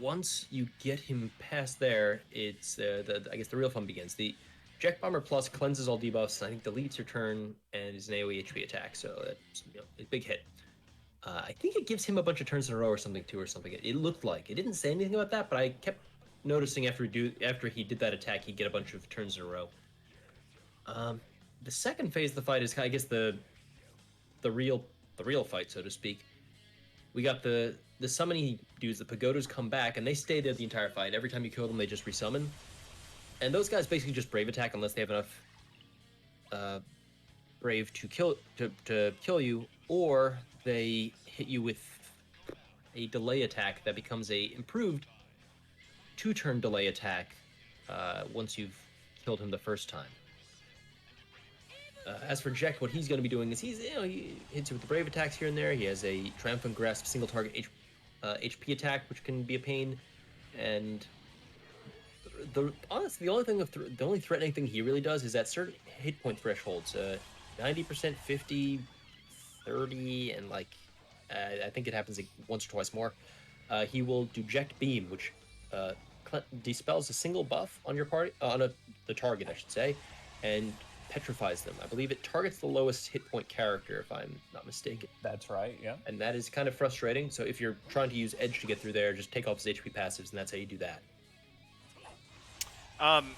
Once you get him past there, it's I guess the real fun begins. The Jack Bomber Plus cleanses all debuffs, and I think deletes your turn and is an AoE HP attack, so that's a big hit. I think it gives him a bunch of turns in a row or something too, It looked like it didn't say anything about that, but I kept noticing after he did that attack, he'd get a bunch of turns in a row. The second phase of the fight is, I guess, the real fight, so to speak. We got the summoning dudes. The pagodas come back, and they stay there the entire fight. Every time you kill them, they just resummon. And those guys basically just brave attack unless they have enough brave to kill you, or they hit you with a delay attack that becomes a improved 2-turn delay attack once you've killed him the first time. As for Jack, what he's going to be doing is he hits you with the brave attacks here and there. He has a Triumphant Grasp single target HP attack, which can be a pain. And honestly, the only threatening thing he really does is at certain hit point thresholds, 90%, 50, 30, and I think it happens once or twice more. He will do Jacked Beam, which dispels a single buff on your party, the target, I should say, and petrifies them. I believe it targets the lowest hit point character, if I'm not mistaken. That's right, yeah. And that is kind of frustrating. So if you're trying to use Edge to get through there, just take off his HP passives, and that's how you do that. One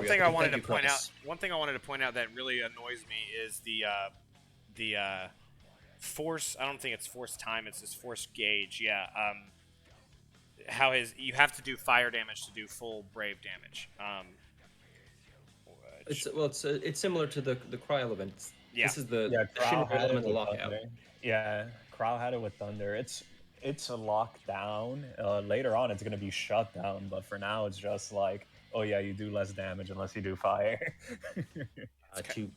thing I wanted to point out that really annoys me is the force. I don't think it's force time. It's this force gauge. Yeah. How you have to do fire damage to do full brave damage. It's similar to the Cryo event. Yeah. This is the Yeah, Crow Shinra had it Elemental with Lockout. Thunder. Yeah, Crow had it with Thunder. It's a lockdown. Later on, it's gonna be shut down, but for now, it's just like, oh yeah, you do less damage unless you do fire. To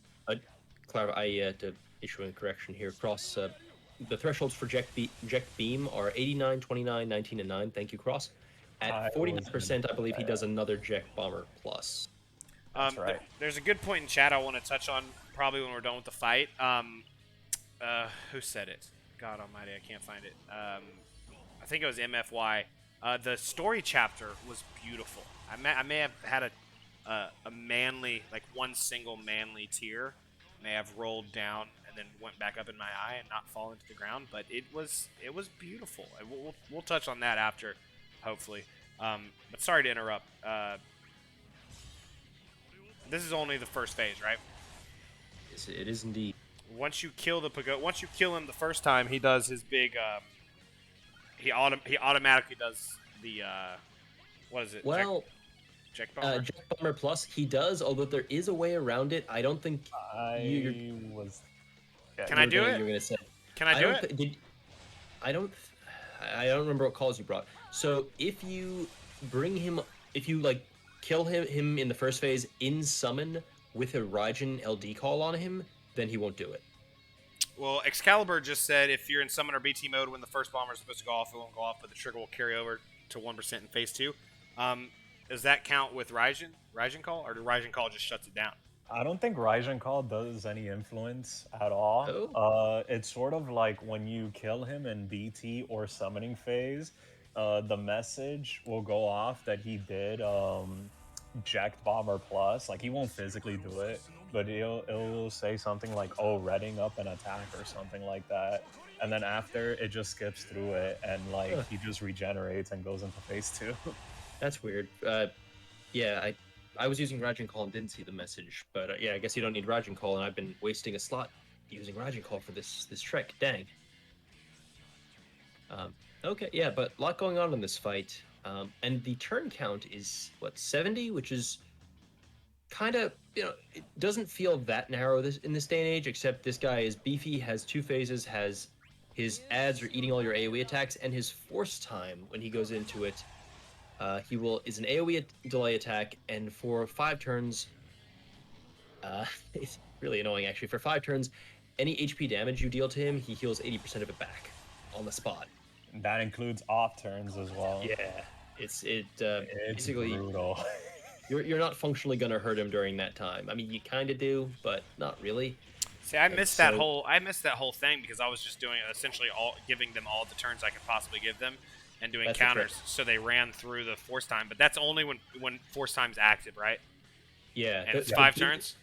clarify, to issue a correction here, Cross, the thresholds for Eject Beam are 89, 29, 19, and 9. Thank you, Cross. I At was gonna 49%, I believe he say does that. another Eject Bomber Plus. That's right. There's a good point in chat I want to touch on probably when we're done with the fight. Who said it? God Almighty, I can't find it. I think it was MFY. The story chapter was beautiful. I may have had a manly, like one single manly tear, may have rolled down and then went back up in my eye and not fall into the ground, but it was beautiful. And we'll touch on that after, hopefully. But sorry to interrupt. This is only the first phase, right? Yes, it is indeed. Once you kill once you kill him the first time, he does his big. He automatically does the. What is it? Well, Jack Bomber. Eject Bomber Plus, he does, although there is a way around it. I don't think you're Can I do it? You're gonna say. Can I do it? I don't remember what calls you brought. So if you bring him, if you like kill him in the first phase in summon with a Raijin LD call on him, then he won't do it. Well, Excalibur just said if you're in summon or BT mode when the first bomber is supposed to go off, it won't go off, but the trigger will carry over to 1% in phase 2. Does that count with Raijin call, or do Raijin call just shuts it down? I don't think Raijin Call does any influence at all. Oh. It's sort of like when you kill him in BT or summoning phase, the message will go off that he did Eject Bomber Plus. Like, he won't physically do it, but it'll say something like, oh, readying up an attack or something like that. And then after, it just skips through it, and like he just regenerates and goes into phase 2. That's weird. Yeah, I was using Raijin Call and didn't see the message, but yeah, I guess you don't need Raijin Call, and I've been wasting a slot using Raijin Call for this trick. Dang. Okay, yeah, but a lot going on in this fight, and the turn count is what, 70, which is kind of, you know, it doesn't feel that narrow in this day and age, except this guy is beefy, has 2 phases, has his ads are eating all your AoE attacks, and his force time when he goes into it. Is an AoE delay attack, and for 5 turns, it's really annoying actually. For 5 turns, any HP damage you deal to him, he heals 80% of it back on the spot. That includes off turns as well. Yeah, it's basically brutal. you're not functionally gonna hurt him during that time. I mean, you kind of do, but not really. See, I missed that whole thing because I was just doing essentially giving them all the turns I could possibly give them. And doing counters, so they ran through the force time. But that's only when force time's active, right? Yeah. And it's 5 turns?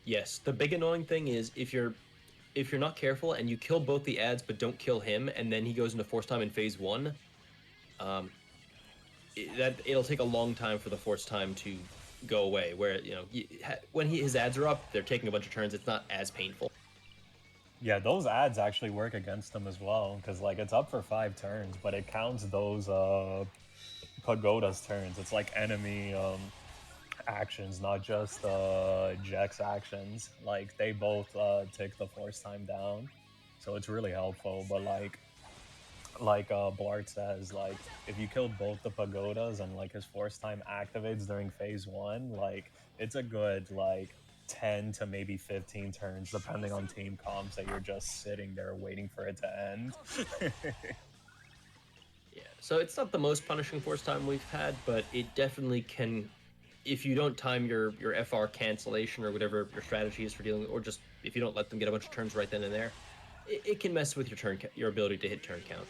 Yes. The big annoying thing is if you're not careful and you kill both the ads but don't kill him, and then he goes into force time in phase 1, it'll take a long time for the force time to go away. Where, you know, when his ads are up, they're taking a bunch of turns. It's not as painful. Yeah, those ads actually work against them as well, because like it's up for 5 turns, but it counts those Pagoda's turns. It's like enemy actions, not just Jack's actions. Like they both take the force time down, so it's really helpful. But like Bl'Art says, like if you kill both the Pagodas and like his force time activates during phase 1, like it's a good like 10 to maybe 15 turns, depending on team comps, that you're just sitting there waiting for it to end. Yeah, so it's not the most punishing force time we've had, but it definitely can, if you don't time your FR cancellation or whatever your strategy is for dealing with, or just if you don't let them get a bunch of turns right then and there, it can mess with your ability to hit turn count.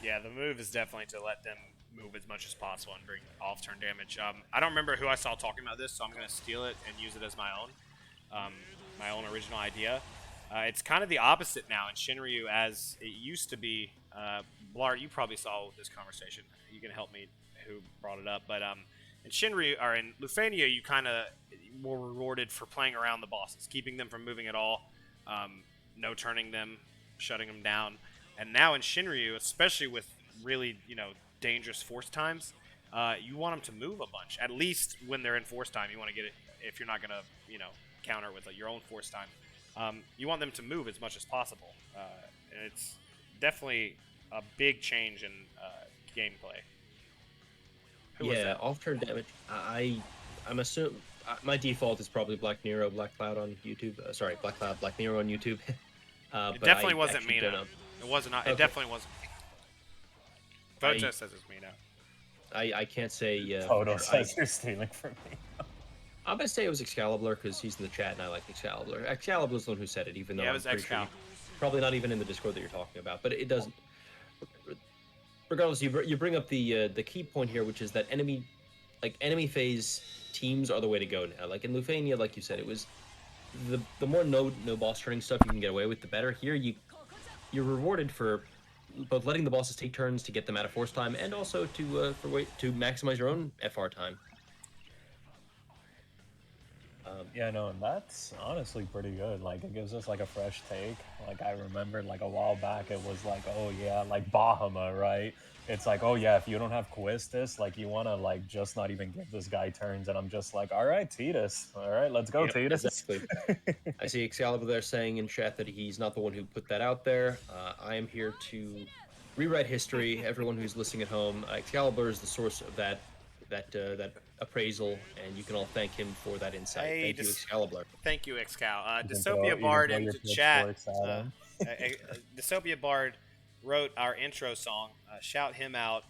Yeah, the move is definitely to let them move as much as possible and bring off-turn damage. I don't remember who I saw talking about this, so I'm going to steal it and use it as my own original idea. It's kind of the opposite now in Shinryu as it used to be. Bl'Art, you probably saw this conversation. You can help me who brought it up. But in Shinryu, or in Lufania, you kind of were rewarded for playing around the bosses, keeping them from moving at all, no turning them, shutting them down. And now in Shinryu, especially with really, dangerous force times, you want them to move a bunch. At least when they're in force time, you want to get it. If you're not gonna, counter with your own force time. You want them to move as much as possible, and it's definitely a big change in gameplay. Who was that? Off-turn damage. I'm assuming my default is probably Black Nero, Black Cloud on YouTube. Sorry, Black Cloud, Black Nero on YouTube. It definitely wasn't actually Mina. don't know. It wasn't. It Okay. definitely wasn't. Vote just says it's Mina. I can't say. Toto for- says you're stealing from me. I'm gonna say it was Excalibur because he's in the chat and I like Excalibur. Excalibur's the one who said it, even though Yeah, it I'm was pretty sure Excal. probably not even in the Discord that you're talking about. But it doesn't. Regardless, you bring up the key point here, which is that enemy phase teams are the way to go now. Like in Lufania, like you said, it was the more no boss turning stuff you can get away with, the better. Here you're rewarded for both letting the bosses take turns to get them out of force time, and also to maximize your own FR time. Yeah, no, and that's honestly pretty good. Like, it gives us like a fresh take. Like, I remember like a while back, it was like, oh yeah, like Bahama, right? It's like, oh yeah, if you don't have Quistis, like you want to like just not even give this guy turns, and I'm just like, all right, Titus, all right, let's go, Yep, Titus. exactly. I see Excalibur there saying in chat that he's not the one who put that out there. I am here to rewrite history. Everyone who's listening at home, Excalibur is the source of that appraisal, and you can all thank him for that insight. Hey, Thank you, Excalibur. Thank you, Excal. You can Dystopia Bard throw in your the chat. pitchforks at him. Dystopia Bard wrote our intro song. Shout him out.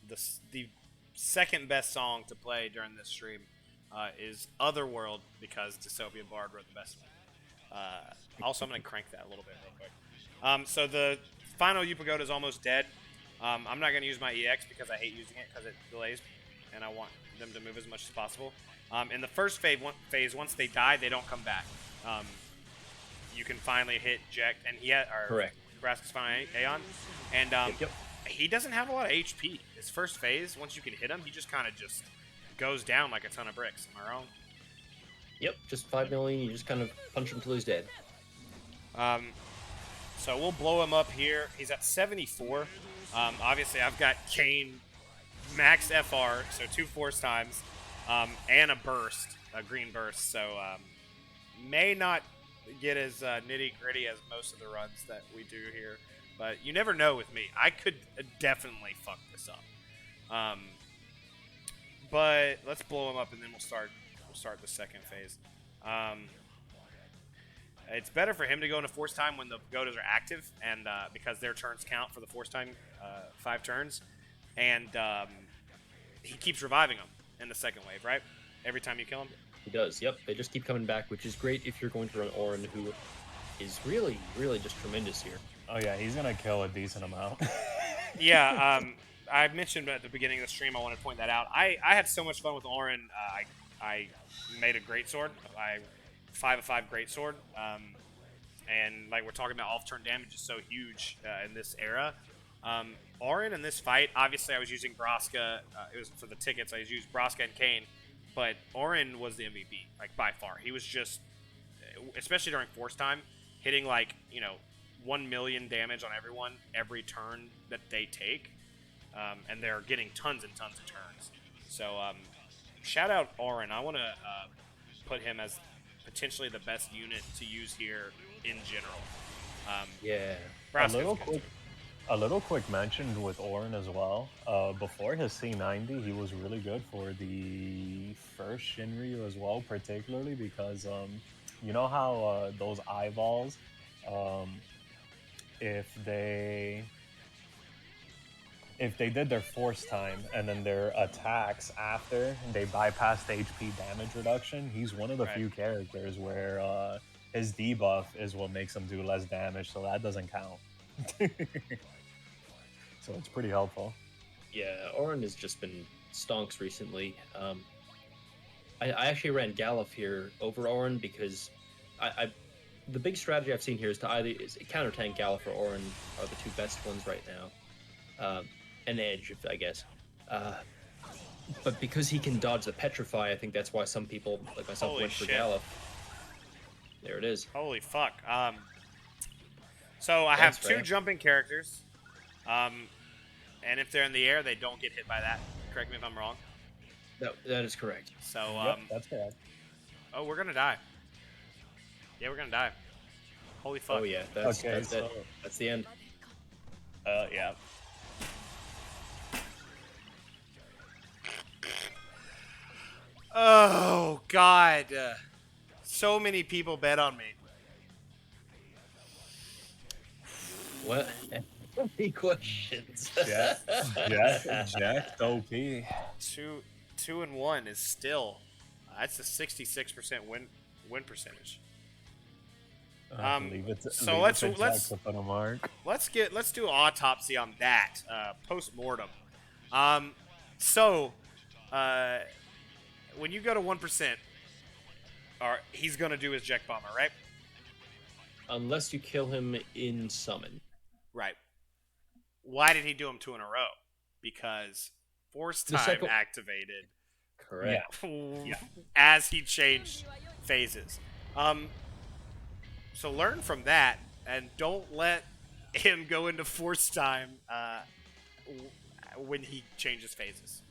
The second best song to play during this stream is Otherworld, because Dystopia Bard wrote the best one. Also, I'm going to crank that a little bit real quick. So the final Upagoda is almost dead. I'm not going to use my EX because I hate using it because it delays, and I want them to move as much as possible. In the first phase, once they die, they don't come back. You can finally hit Jekt, and Correct. Nebraska's finally Aeon, and Yep. he doesn't have a lot of HP. His first phase, once you can hit him, he just kind of just goes down like a ton of bricks. Am I wrong? Yep, just 5 million. You just kind of punch him till he's dead. So we'll blow him up here. He's at 74. Obviously, I've got Kane max FR, so 2 force times, and a burst, a green burst. So may not get as nitty gritty as most of the runs that we do here, but you never know with me. I could definitely fuck this up. But let's blow him up, and then we'll start the second phase. It's better for him to go into force time when the Godas are active, and because their turns count for the force time, 5 turns, and he keeps reviving them in the second wave, right? Every time you kill him. He does. Yep, they just keep coming back, which is great if you're going to run Orin, who is really, really just tremendous here. Oh yeah, he's gonna kill a decent amount. Yeah, I mentioned at the beginning of the stream, I want to point that out. I had so much fun with Orin. I made a greatsword. 5/5 greatsword. And like we're talking about, off-turn damage is so huge in this era. Orin in this fight, obviously I was using Braska. It was for the tickets. I used Braska and Kane. But Orin was the MVP, like by far. He was just, especially during force time, hitting like, 1 million damage on everyone every turn that they take. And they're getting tons and tons of turns. So shout out Orin. I want to put him as potentially the best unit to use here in general. Yeah. Braska's good. A little quick mention with Orin as well. Before his C90, he was really good for the first Shinryu as well, particularly because you know how those eyeballs, if they did their force time and then their attacks after they bypassed the HP damage reduction, he's one of the few characters where his debuff is what makes him do less damage, so that doesn't count. So it's pretty helpful. Yeah, Orin has just been stonks recently. I actually ran Galuf here over Orin because the big strategy I've seen here is to either counter tank Galuf or Orin are the two best ones right now. And Edge, I guess. But because he can dodge the Petrify, I think that's why some people like myself Holy went for shit. Galuf. There it is. Holy fuck. So I have Thanks, 2 Freya. jumping characters. And if they're in the air, they don't get hit by that. Correct me if I'm wrong. That is correct. So, Yep, that's correct. oh, we're gonna die. Yeah, we're gonna die. Holy fuck. Oh yeah, that's Okay, it. so That's the end. yeah. Oh god. So many people bet on me. What? Any questions? Jack OP. 2-1 is still that's a 66% win percentage. Leave it to, So leave let's it to Jack to put a mark. let's do autopsy on that post mortem. When you go to 1%, he's gonna do his Jack Bomber, right? Unless you kill him in summon. Right. Why did he do them 2 in a row? Because force The time second- activated Correct. as he changed phases. So learn from that and don't let him go into force time when he changes phases.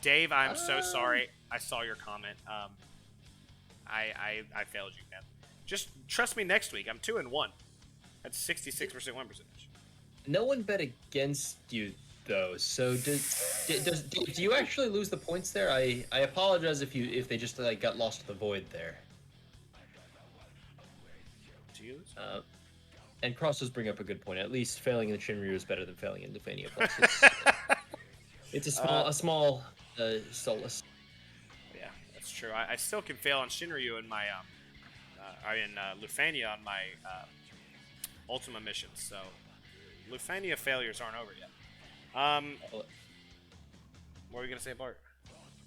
Dave, I'm so sorry. I saw your comment. I failed you, man. Just trust me next week. I'm 2-1. That's 66% win percentage. No one bet against you though. So do you actually lose the points there? I apologize if they just like got lost to the void there. Do you lose? And Cross does bring up a good point. At least failing in the Shinryu is better than failing in Defania Plus. It's a small solace. Yeah, that's true. I still can fail on Shinryu in my Lufania on my Ultima missions. So Lufania failures aren't over yet. What were you gonna say, Bart?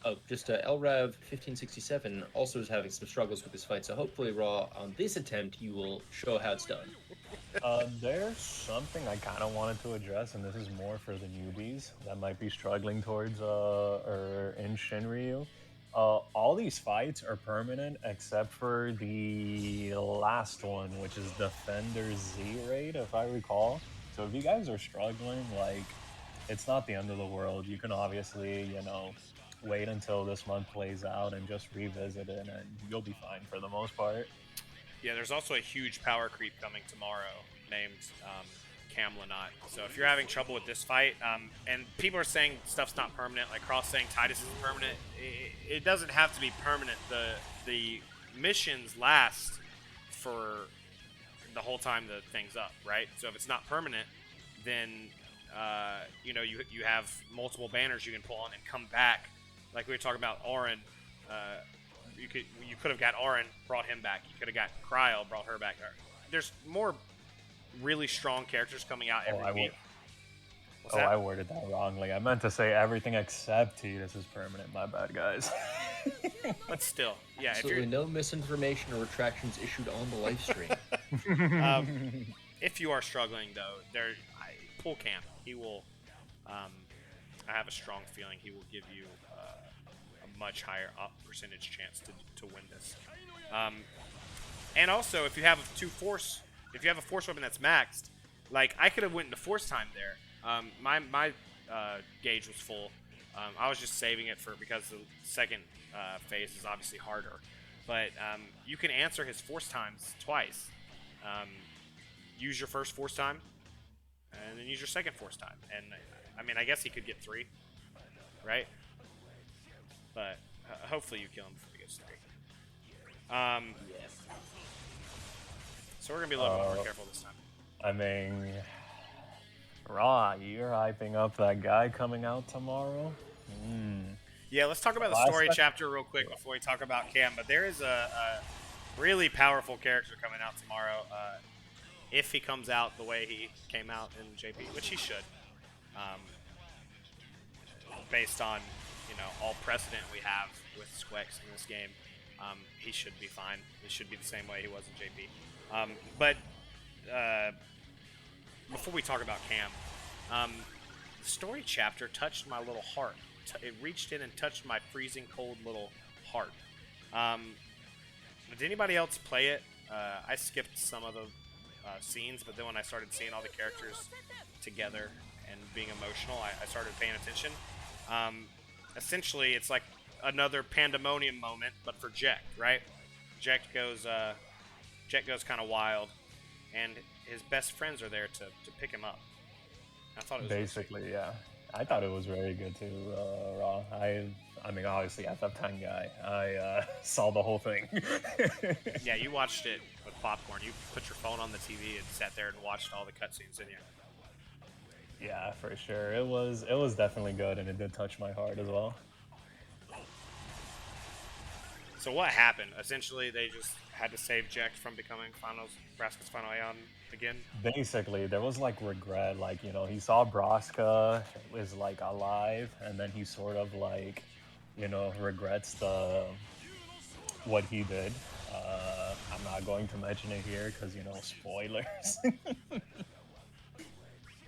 Oh, just LRAV 1567 also is having some struggles with this fight. So hopefully, Raw, on this attempt, you will show how it's done. There's something I kind of wanted to address, and this is more for the newbies that might be struggling towards or in Shinryu. All these fights are permanent except for the last one, which is Defender Z-Raid, if I recall. So if you guys are struggling, like, it's not the end of the world. You can obviously, wait until this month plays out and just revisit it, and you'll be fine for the most part. Yeah, there's also a huge power creep coming tomorrow named Camlanot. So if you're having trouble with this fight, and people are saying stuff's not permanent, like Cross saying Titus isn't permanent, it doesn't have to be permanent. The missions last for the whole time the thing's up, right? So if it's not permanent, then you have multiple banners you can pull on and come back. Like we were talking about Auron, you could have got Auron, brought him back. You could have got Cryo, brought her back. There's more really strong characters coming out every week. I worded that wrongly. I meant to say everything except Titus is permanent. My bad, guys. But still, yeah. Absolutely no misinformation or retractions issued on the live stream. If you are struggling, though, pull Cam. He will. I have a strong feeling he will give you a much higher percentage chance to win this. And also, if you have a force weapon that's maxed, like I could have went into force time there. My gauge was full. I was just saving it because the second phase is obviously harder. But you can answer his force times twice. Use your first force time, and then use your second force time. And I mean, I guess he could get 3, right? But hopefully you kill him before he gets 3. So we're gonna be a little bit more careful this time. I mean, Raw, you're hyping up that guy coming out tomorrow. Yeah, let's talk about the story chapter real quick before we talk about Cam. But there is a really powerful character coming out tomorrow. If he comes out the way he came out in JP, which he should, based on all precedent we have with Squex in this game, he should be fine. It should be the same way he was in JP. But before we talk about Cam, the story chapter touched my little heart. It reached in and touched my freezing cold little heart. Did anybody else play it? I skipped some of the scenes, but then when I started seeing all the characters together and being emotional, I started paying attention. Essentially, it's like another pandemonium moment, but for Jekt, right? Jekt goes, Jet goes kind of wild, and his best friends are there to pick him up. I thought it was Basically, yeah. I thought it was very good too, Raw. I mean, obviously, FF10 guy. I saw the whole thing. Yeah, you watched it with popcorn. You put your phone on the TV and sat there and watched all the cutscenes, didn't you? Yeah, for sure. It was definitely good, and it did touch my heart as well. So what happened? Essentially, they just had to save Jack from becoming Braska's final Aeon again. Basically, there was like regret, like, you know, he saw Braska is like alive, and then he sort of like, you know, regrets what he did. I'm not going to mention it here because, you know, spoilers.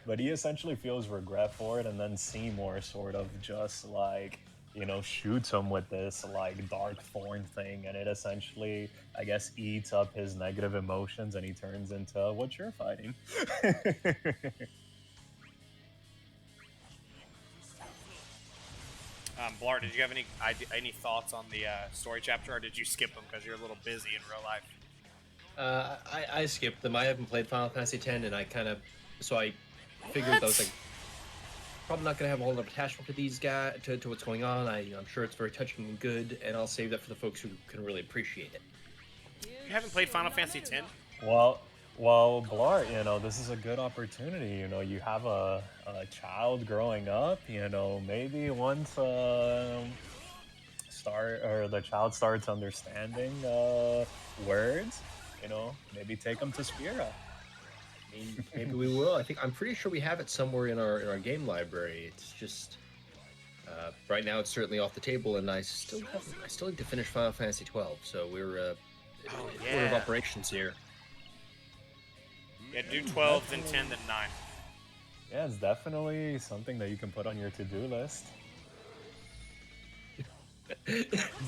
But he essentially feels regret for it, and then Seymour sort of just like, you know, shoots him with this like dark thorn thing, and it essentially, I guess, eats up his negative emotions, and he turns into what you're fighting. Bl'Arт, did you have any thoughts on the story chapter, or did you skip them because you're a little busy in real life? I skipped them. I haven't played Final Fantasy X, and I figured that I was like, probably not gonna have a whole lot of attachment to these guys, to what's going on. I'm sure it's very touching and good, and I'll save that for the folks who can really appreciate it. You haven't played Final Fantasy X? Well, Bl'Art, you know, this is a good opportunity. You know, you have a child growing up. You know, maybe once the child starts understanding words, you know, maybe take them to Spira. Maybe we will. I'm pretty sure we have it somewhere in our game library. It's just right now it's certainly off the table, and I still need to finish Final Fantasy 12. So we're order of operations here. Yeah, do 12, then 10, then 9. Yeah, it's definitely something that you can put on your to-do list.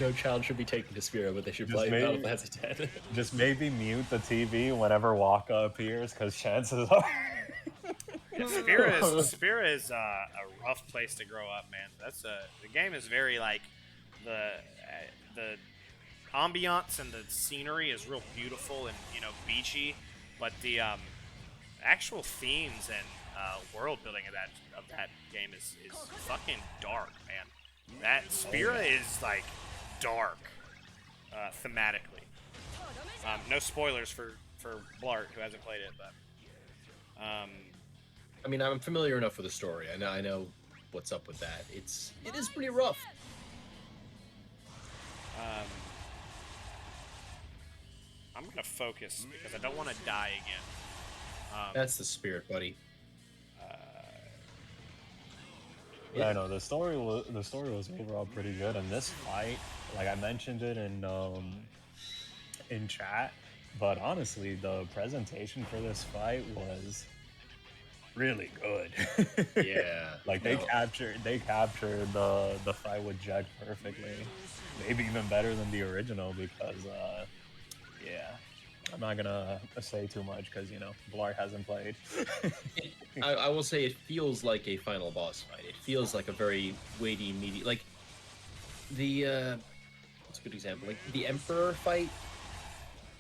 No child should be taken to Spira, but they should Just play maybe- Final Fantasy X. Just maybe mute the TV whenever Waka appears, because chances are... Yeah, Spira is a rough place to grow up, man. The game is very like the ambiance and the scenery is real beautiful and, you know, beachy, but the actual themes and world building of that game is fucking dark, man. That Spira is like dark thematically. No spoilers for Bl'Art, who hasn't played it, but I mean, I'm familiar enough with the story. I know what's up with that. It is pretty rough. I'm gonna focus because I don't want to die again. That's the spirit, buddy. Yeah, I know the story was overall pretty good, and this fight, like I mentioned it in chat, but honestly, the presentation for this fight was really good. Yeah, like they captured the fight with Jack perfectly, maybe even better than the original because yeah. I'm not gonna say too much because, you know, Bl'Art hasn't played. I will say it feels like a final boss fight. It feels like a very weighty, meaty, like the what's a good example? Like the Emperor fight,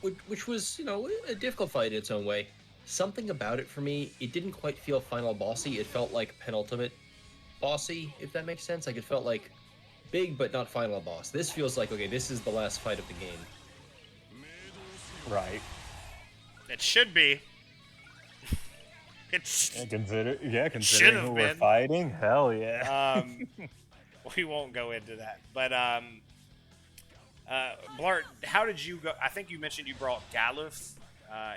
which was, you know, a difficult fight in its own way. Something about it for me, it didn't quite feel final bossy. It felt like penultimate bossy, if that makes sense. Like it felt like big but not final boss. This feels like, okay, this is the last fight of the game. Right. it should be. It's Considering who we're fighting, hell yeah. We won't go into that, but Bl'Art, how did you go? I think you mentioned you brought Galuf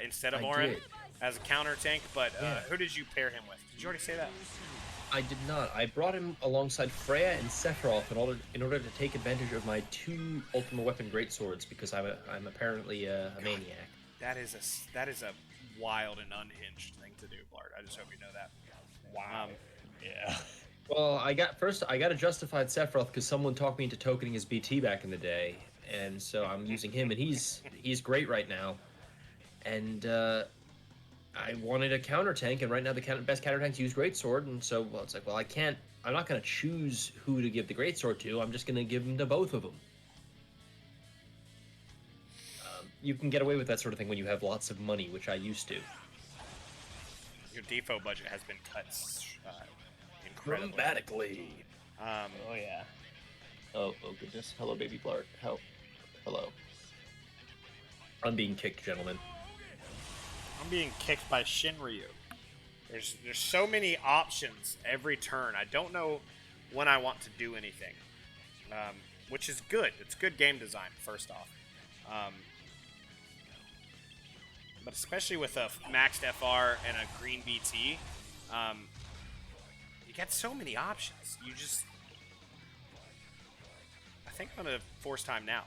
instead of Orin as a counter tank, but who did you pair him with? Did you already say that? I did not. I brought him alongside Freya and Sephiroth in order to take advantage of my 2 ultimate weapon greatswords because I'm apparently a maniac. That is a wild and unhinged thing to do, Bl'Art. I just hope you know that. Wow. Yeah. Well, I got a justified Sephiroth because someone talked me into tokening his BT back in the day, and so I'm using him, and he's great right now. And I wanted a counter tank, and right now the best counter tanks use greatsword, and so it's like, well, I'm not gonna choose who to give the greatsword to. I'm just gonna give them to both of them. you can get away with that sort of thing when you have lots of money, which I used to. Your defo budget has been cut incredibly. Dramatically. Oh yeah. Oh goodness. Hello, baby Bl'Art. Hello. I'm being kicked, gentlemen. I'm being kicked by Shinryu. There's so many options every turn. I don't know when I want to do anything, which is good. It's good game design, first off. But especially with a maxed FR and a green BT, you get so many options. I think I'm going to force time now.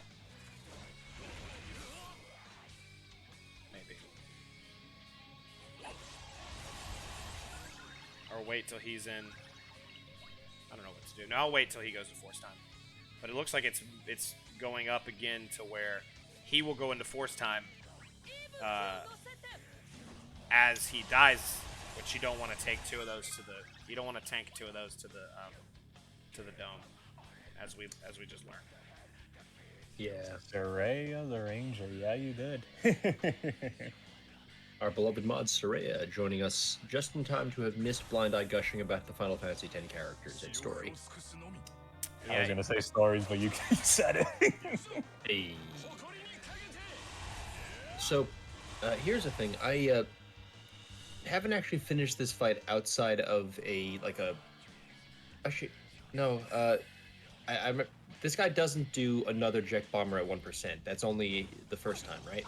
Maybe. Or wait till he's in. I don't know what to do. No, I'll wait till he goes to force time. But it looks like it's going up again to where he will go into force time as he dies, which you don't want to take two of those to the. You don't want to tank two of those to the dome, as we just learned. Yeah. Soraya the Ranger. Yeah, you did. Our beloved mod Soraya joining us just in time to have missed Blind Eye gushing about the Final Fantasy X characters and story. I was gonna say stories, but you said it. Hey. So, here's the thing. I haven't actually finished this fight outside of Actually, no. This guy doesn't do another Jet Bomber at 1%. That's only the first time, right?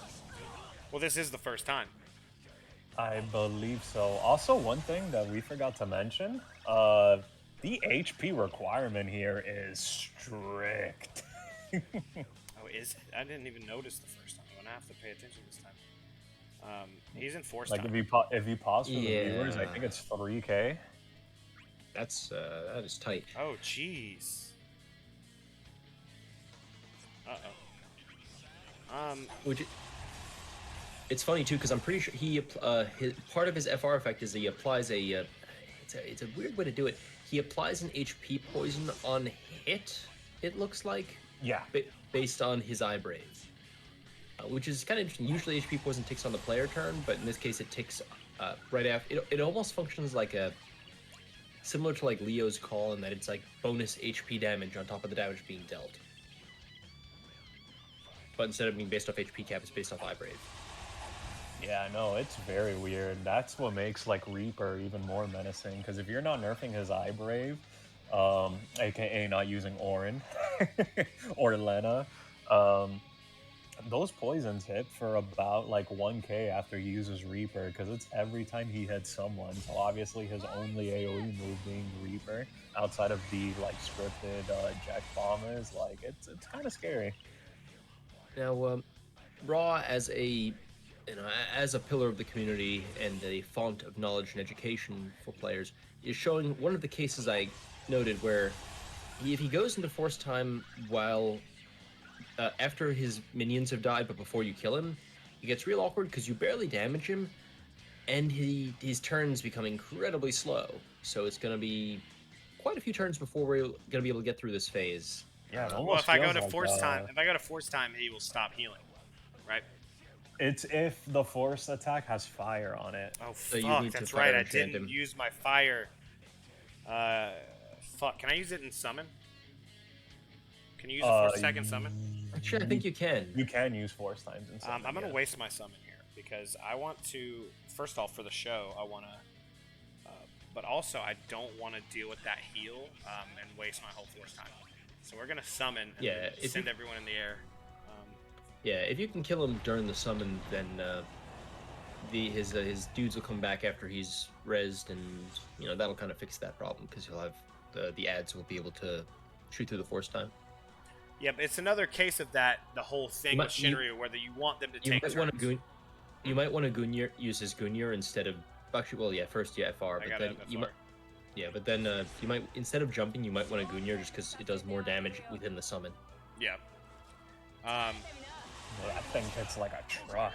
Well, this is the first time. I believe so. Also, one thing that we forgot to mention, the HP requirement here is strict. Oh, is it? I didn't even notice the first time. I'm gonna have to pay attention this time. He's in force time. If you pause for the viewers, I think it's 3K. That is tight. Oh, jeez. It's funny too because I'm pretty sure part of his FR effect is he applies it's a weird way to do it. He applies an HP poison on hit. It looks like based on his eye brave, which is kind of interesting. Usually HP poison ticks on the player turn, but in this case it ticks right after. It almost functions like similar to like Leo's call in that it's like bonus HP damage on top of the damage being dealt. But instead of being based off HP cap, it's based off eye brave. Yeah, no, it's very weird. That's what makes like Reaper even more menacing. Because if you're not nerfing his eye brave, aka not using Orin or Lena, those poisons hit for about like 1k after he uses Reaper. Because it's every time he hits someone. So obviously his only AoE move being Reaper, outside of the like scripted Jet Bombers, like it's kind of scary. Now, Raw as a pillar of the community and a font of knowledge and education for players is showing one of the cases I noted where if he goes into force time while after his minions have died but before you kill him, it gets real awkward because you barely damage him and his turns become incredibly slow. So it's going to be quite a few turns before we're going to be able to get through this phase. Yeah, well, if I go to force time, he will stop healing, right? It's if the force attack has fire on it. Oh, So fuck, that's right. I didn't use my fire. Fuck, can I use it in summon? Can you use it for a second summon? Actually, I think you can. You can use force times in summon. I'm going to waste my summon here because I want to, first off, for the show, I want to, but also I don't want to deal with that heal and waste my whole force time. So we're going to summon and send everyone in the air. Yeah, if you can kill him during the summon, then his dudes will come back after he's rezzed, and that'll kind of fix that problem because he'll have the ads will be able to shoot through the force time. Yeah, but it's another case of that the whole thing with Shinryu, whether you want them to take turns. You might want to use his Gungnir instead of first FR, but then you might. Yeah, but then you might, instead of jumping, you might want to Gungnir just because it does more damage within the summon. Yeah. That thing hits like a truck.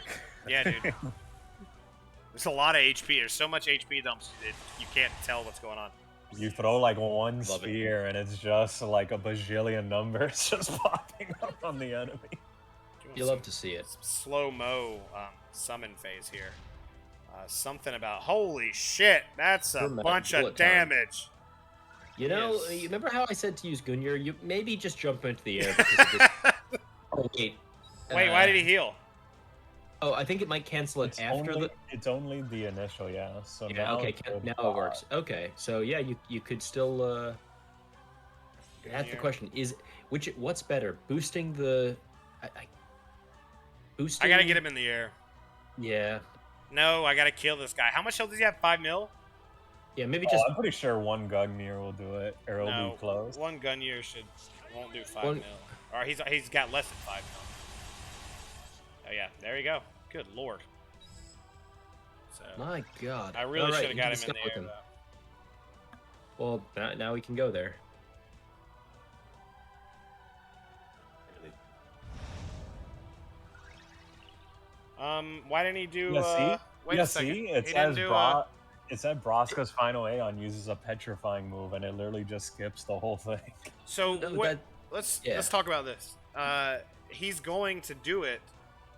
Yeah, dude. There's a lot of HP. There's so much HP dumps, you can't tell what's going on. You throw like one spear, and it's just like a bajillion numbers just popping up on the enemy. Do You love to see it. Slow-mo summon phase here. Something about... Holy shit! That's a bunch of damage. You know, you remember how I said to use Gungnir? You maybe just jump into the air because of this. Oh, wait. Wait, why did he heal? Oh, I think it might cancel it It's only the initial, yeah. So yeah, now okay, now it works. Okay, so yeah, you could still... That's the question. What's better? Boosting the... I gotta get him in the air. Yeah. No, I gotta kill this guy. How much health does he have? 5 mil? Yeah, maybe just... I'm pretty sure one Gungnir will do it, or it'll be close. One Gungnir won't do 5 mil. Or he's got less than 5 mil. Oh yeah, there you go. Good lord. So, my god. I really should have got him in the air, though. Well, now we can go there. Why didn't he do? Wait a second. See, it said Braska's final Aeon uses a petrifying move, and it literally just skips the whole thing. So let's talk about this. He's going to do it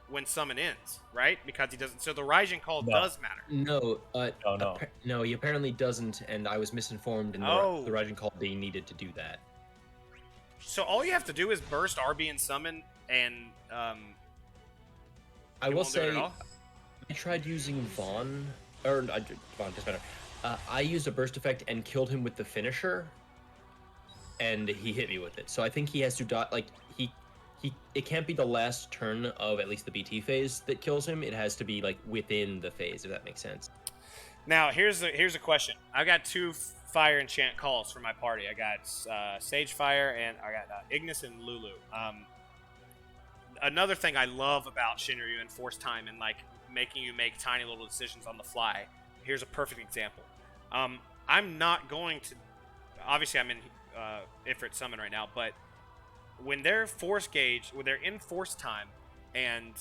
when summon ends, right? Because he doesn't. So the Rising Call does matter. No, he apparently doesn't, and I was misinformed in the Rising Call being needed to do that. So all you have to do is burst RB and summon, and I will say, I tried using Vaughn, Vaughn doesn't matter. I used a burst effect and killed him with the finisher, and he hit me with it. So I think he has to dodge. Like it can't be the last turn of at least the BT phase that kills him. It has to be like within the phase, if that makes sense. Now here's a question. I got 2 fire enchant calls for my party. I got Sage Fire and I got Ignis and Lulu. Another thing I love about Shinryu and Force Time and like making you make tiny little decisions on the fly. Here's a perfect example. I'm not going to. Obviously, I'm in Ifrit Summon right now, but when they're Force Gauge, when they're in Force Time, and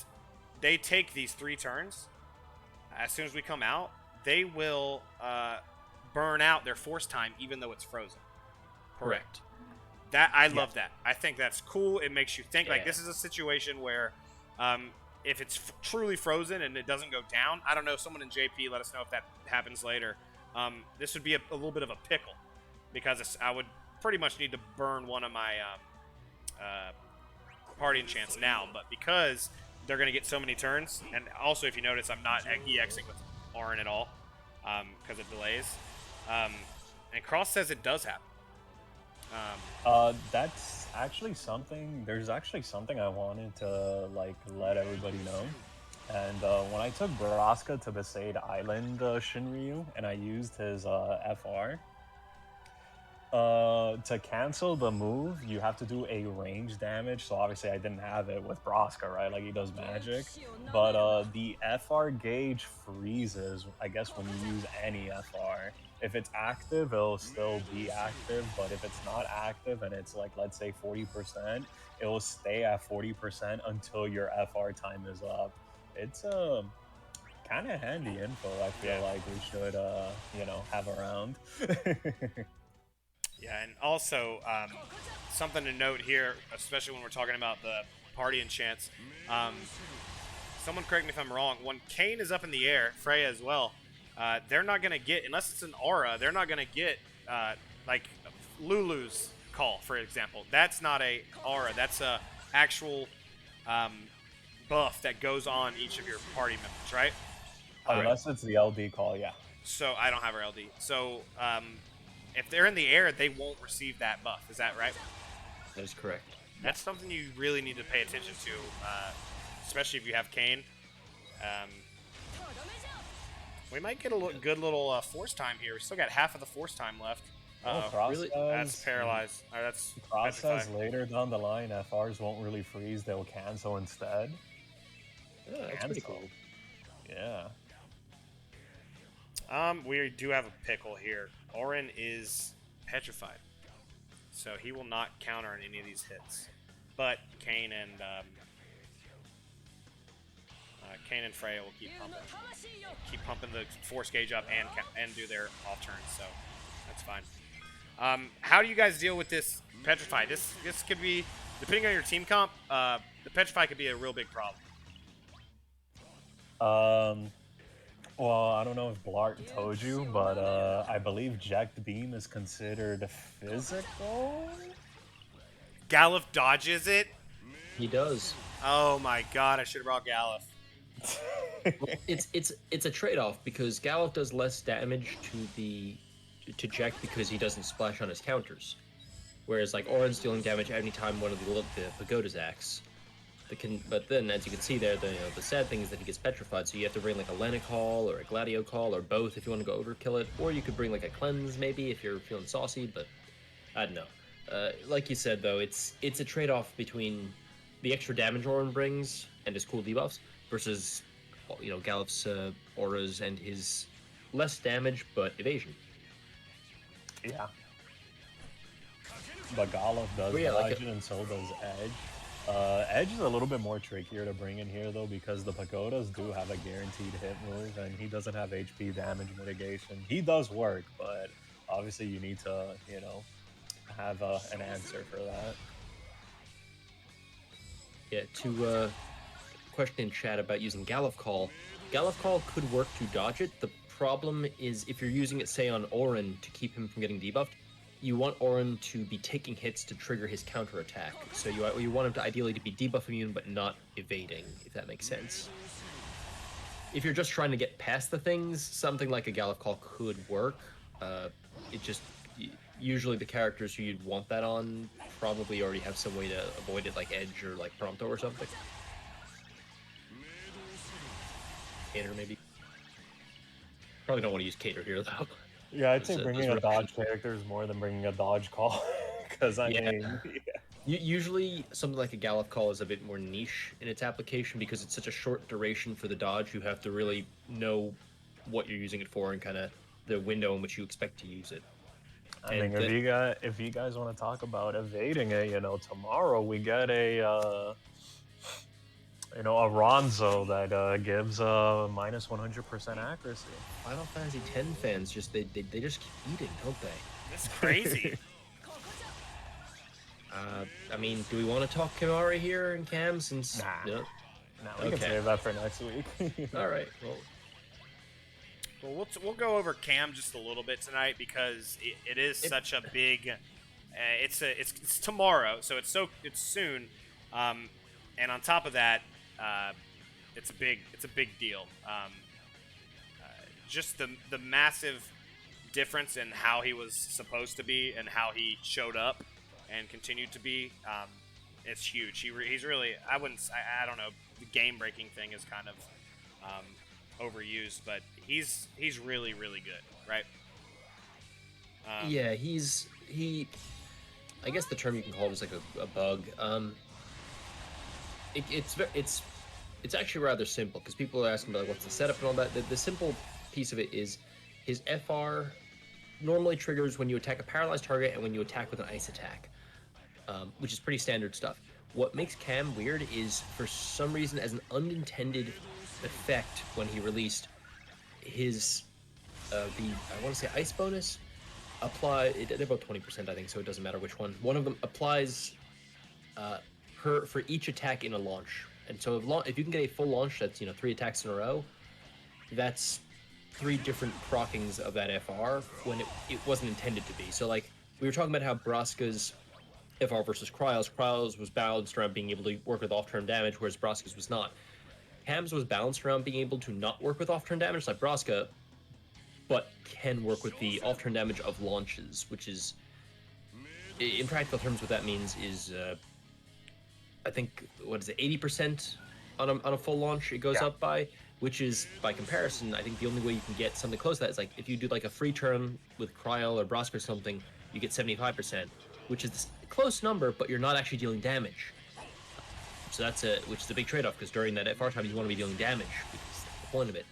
they take these 3 turns, as soon as we come out, they will burn out their Force Time, even though it's frozen. Correct. I love that. I think that's cool. It makes you think like this is a situation where if it's truly frozen and it doesn't go down, I don't know. Someone in JP, let us know if that happens later. This would be a little bit of a pickle because I would pretty much need to burn one of my party enchants now. But because they're going to get so many turns, and also if you notice, I'm not EXing with Auron at all because it delays. And Cross says it does happen. That's actually something. There's actually something I wanted to like let everybody know. And when I took Braska to Besaid Island Shinryu, and I used his FR to cancel the move, you have to do a range damage. So obviously I didn't have it with Braska, right? Like he does magic, but the FR gauge freezes, I guess, when you use any FR. If it's active, it'll still be active, but if it's not active and it's like, let's say 40%, it will stay at 40% until your FR time is up. It's kind of handy info. I feel like we should, have around. Yeah, and also something to note here, especially when we're talking about the party enchants. Someone correct me if I'm wrong. When Kain is up in the air, Freya as well. They're not going to get, unless it's an aura, they're not going to get, like, Lulu's call, for example. That's not a aura. That's a actual buff that goes on each of your party members, right? Unless it's the LD call, yeah. So I don't have her LD. So if they're in the air, they won't receive that buff. Is that right? That is correct. That's something you really need to pay attention to, especially if you have Kain. We might get a good little force time here. We still got half of the force time left. Really? That's paralyzed. That's process later down the line. FRs won't really freeze; they'll cancel instead. Yeah, that's pretty cool. Yeah. We do have a pickle here. Auron is petrified, so he will not counter on any of these hits. But Kain and Freya will keep pumping the force gauge up and do their off turns. So that's fine. How do you guys deal with this petrified? This could be depending on your team comp, the Petrify could be a real big problem. Well, I don't know if Bl'art told you, but I believe Jacked Beam is considered physical. Galuf dodges it. He does. Oh my god! I should have brought Galuf. Well, it's a trade-off because Galuf does less damage to Jack because he doesn't splash on his counters, whereas like Orin's dealing damage anytime one of the pagodas acts. But then, as you can see there, the sad thing is that he gets petrified, so you have to bring like a Lena Call or a Gladio Call or both if you want to go overkill it, or you could bring like a Cleanse maybe if you're feeling saucy. But I don't know. Like you said though, it's a trade-off between the extra damage Orin brings and his cool debuffs versus Galuf's auras and his less damage but evasion. Yeah. But Galuf does dodge it, and so does Edge. Edge is a little bit more trickier to bring in here, though, because the Pagodas do have a guaranteed hit move, and he doesn't have HP damage mitigation. He does work, but obviously you need to, have an answer for that. Yeah, to question in chat about using Galuf Call. Galuf Call could work to dodge it. The problem is if you're using it, say, on Orin to keep him from getting debuffed, you want Orin to be taking hits to trigger his counterattack. So you want him to ideally to be debuff immune but not evading, if that makes sense. If you're just trying to get past the things, something like a Galuf Call could work. Usually the characters who you'd want that on probably already have some way to avoid it, like Edge or like Prompto or something. Cater maybe. Probably don't want to use Cater here though. Yeah, I'd say bringing a dodge character is more than bringing a dodge call, because Usually something like a Galuf Call is a bit more niche in its application because it's such a short duration for the dodge. You have to really know what you're using it for and kind of the window in which you expect to use it. I mean, if you guys want to talk about evading it, tomorrow we get a Ronzo that gives minus 100% accuracy. Final Fantasy X fans they just keep eating, don't they? That's crazy. I mean, do we want to talk Kimari here in Cam since? Nah, we can save that for next week. All right. Well, we'll go over Cam just a little bit tonight because it is such a big. It's tomorrow, so it's soon, and on top of that, it's a big deal. Just the massive difference in how he was supposed to be and how he showed up and continued to be. It's huge. He's really. I don't know. The game breaking thing is kind of overused, but he's really, really good, right? Yeah, I guess the term you can call it is like a bug. It's actually rather simple because people are asking about what's the setup and all that. The simple piece of it is his FR normally triggers when you attack a paralyzed target and when you attack with an ice attack, which is pretty standard stuff. What makes Cam weird is for some reason, as an unintended effect when he released his I want to say ice bonus they're about 20% I think, so it doesn't matter which one. One of them applies for each attack in a launch, and so if you can get a full launch that's 3 attacks in a row, that's 3 different proccings of that FR when it wasn't intended to be. So like we were talking about how Braska's FR versus Cryos was balanced around being able to work with off-turn damage, whereas Braska's was not. Cam's was balanced around being able to not work with off-turn damage like Braska, but can work with the off-turn damage of launches, which is, in practical terms, what that means is, I think, 80% on a full launch it goes up by, which is, by comparison, I think the only way you can get something close to that is like if you do like a free turn with Cryo or Braska or something, you get 75%, which is a close number, but you're not actually dealing damage. So which is a big trade-off, because during that FR time you want to be dealing damage, because that's the point of it.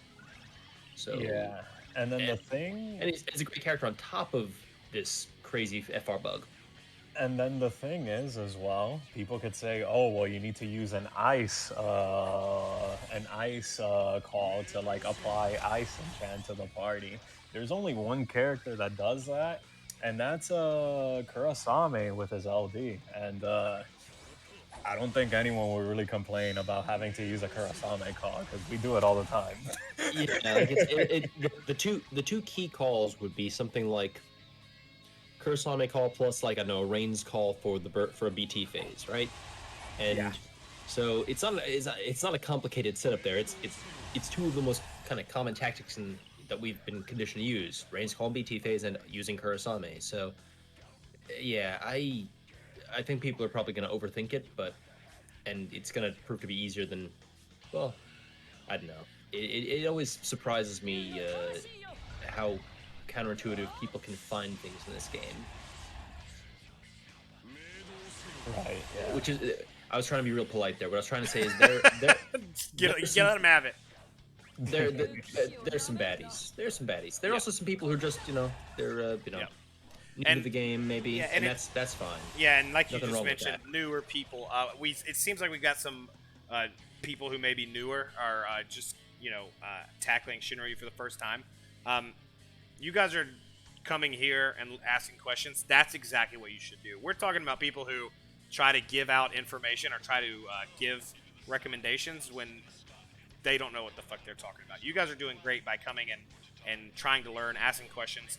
So yeah, and then the thing, and he's a great character on top of this crazy FR bug. And then the thing is, as well, people could say, "Oh, well, you need to use an ice call to like apply ice enchant to the party." There's only one character that does that, and that's Kurasame with his LD. And I don't think anyone will really complain about having to use a Kurasame call because we do it all the time. Yeah, like the two key calls would be something like Kurasame call plus like I don't know, a Rain's call for a BT phase, right? And Yeah. so it's not a complicated setup there. It's two of the most kind of common tactics that we've been conditioned to use: Rain's call and BT phase and using Kurasame. So yeah, I think people are probably going to overthink it, and it's going to prove to be easier than, well, I don't know. It always surprises me how counterintuitive people can find things in this game. Right. Yeah. Which is, I was trying to be real polite there. What I was trying to say is they're Get let him have it. there's some baddies. There's some baddies. There are also some people who are just they're new to the game maybe, and that's fine. Yeah, and like Nothing you wrong just with mentioned, newer people. It seems like we've got some people who may be newer or just tackling Shinryu for the first time. You guys are coming here and asking questions. That's exactly what you should do. We're talking about people who try to give out information or try to give recommendations when they don't know what the fuck they're talking about. You guys are doing great by coming and trying to learn, asking questions.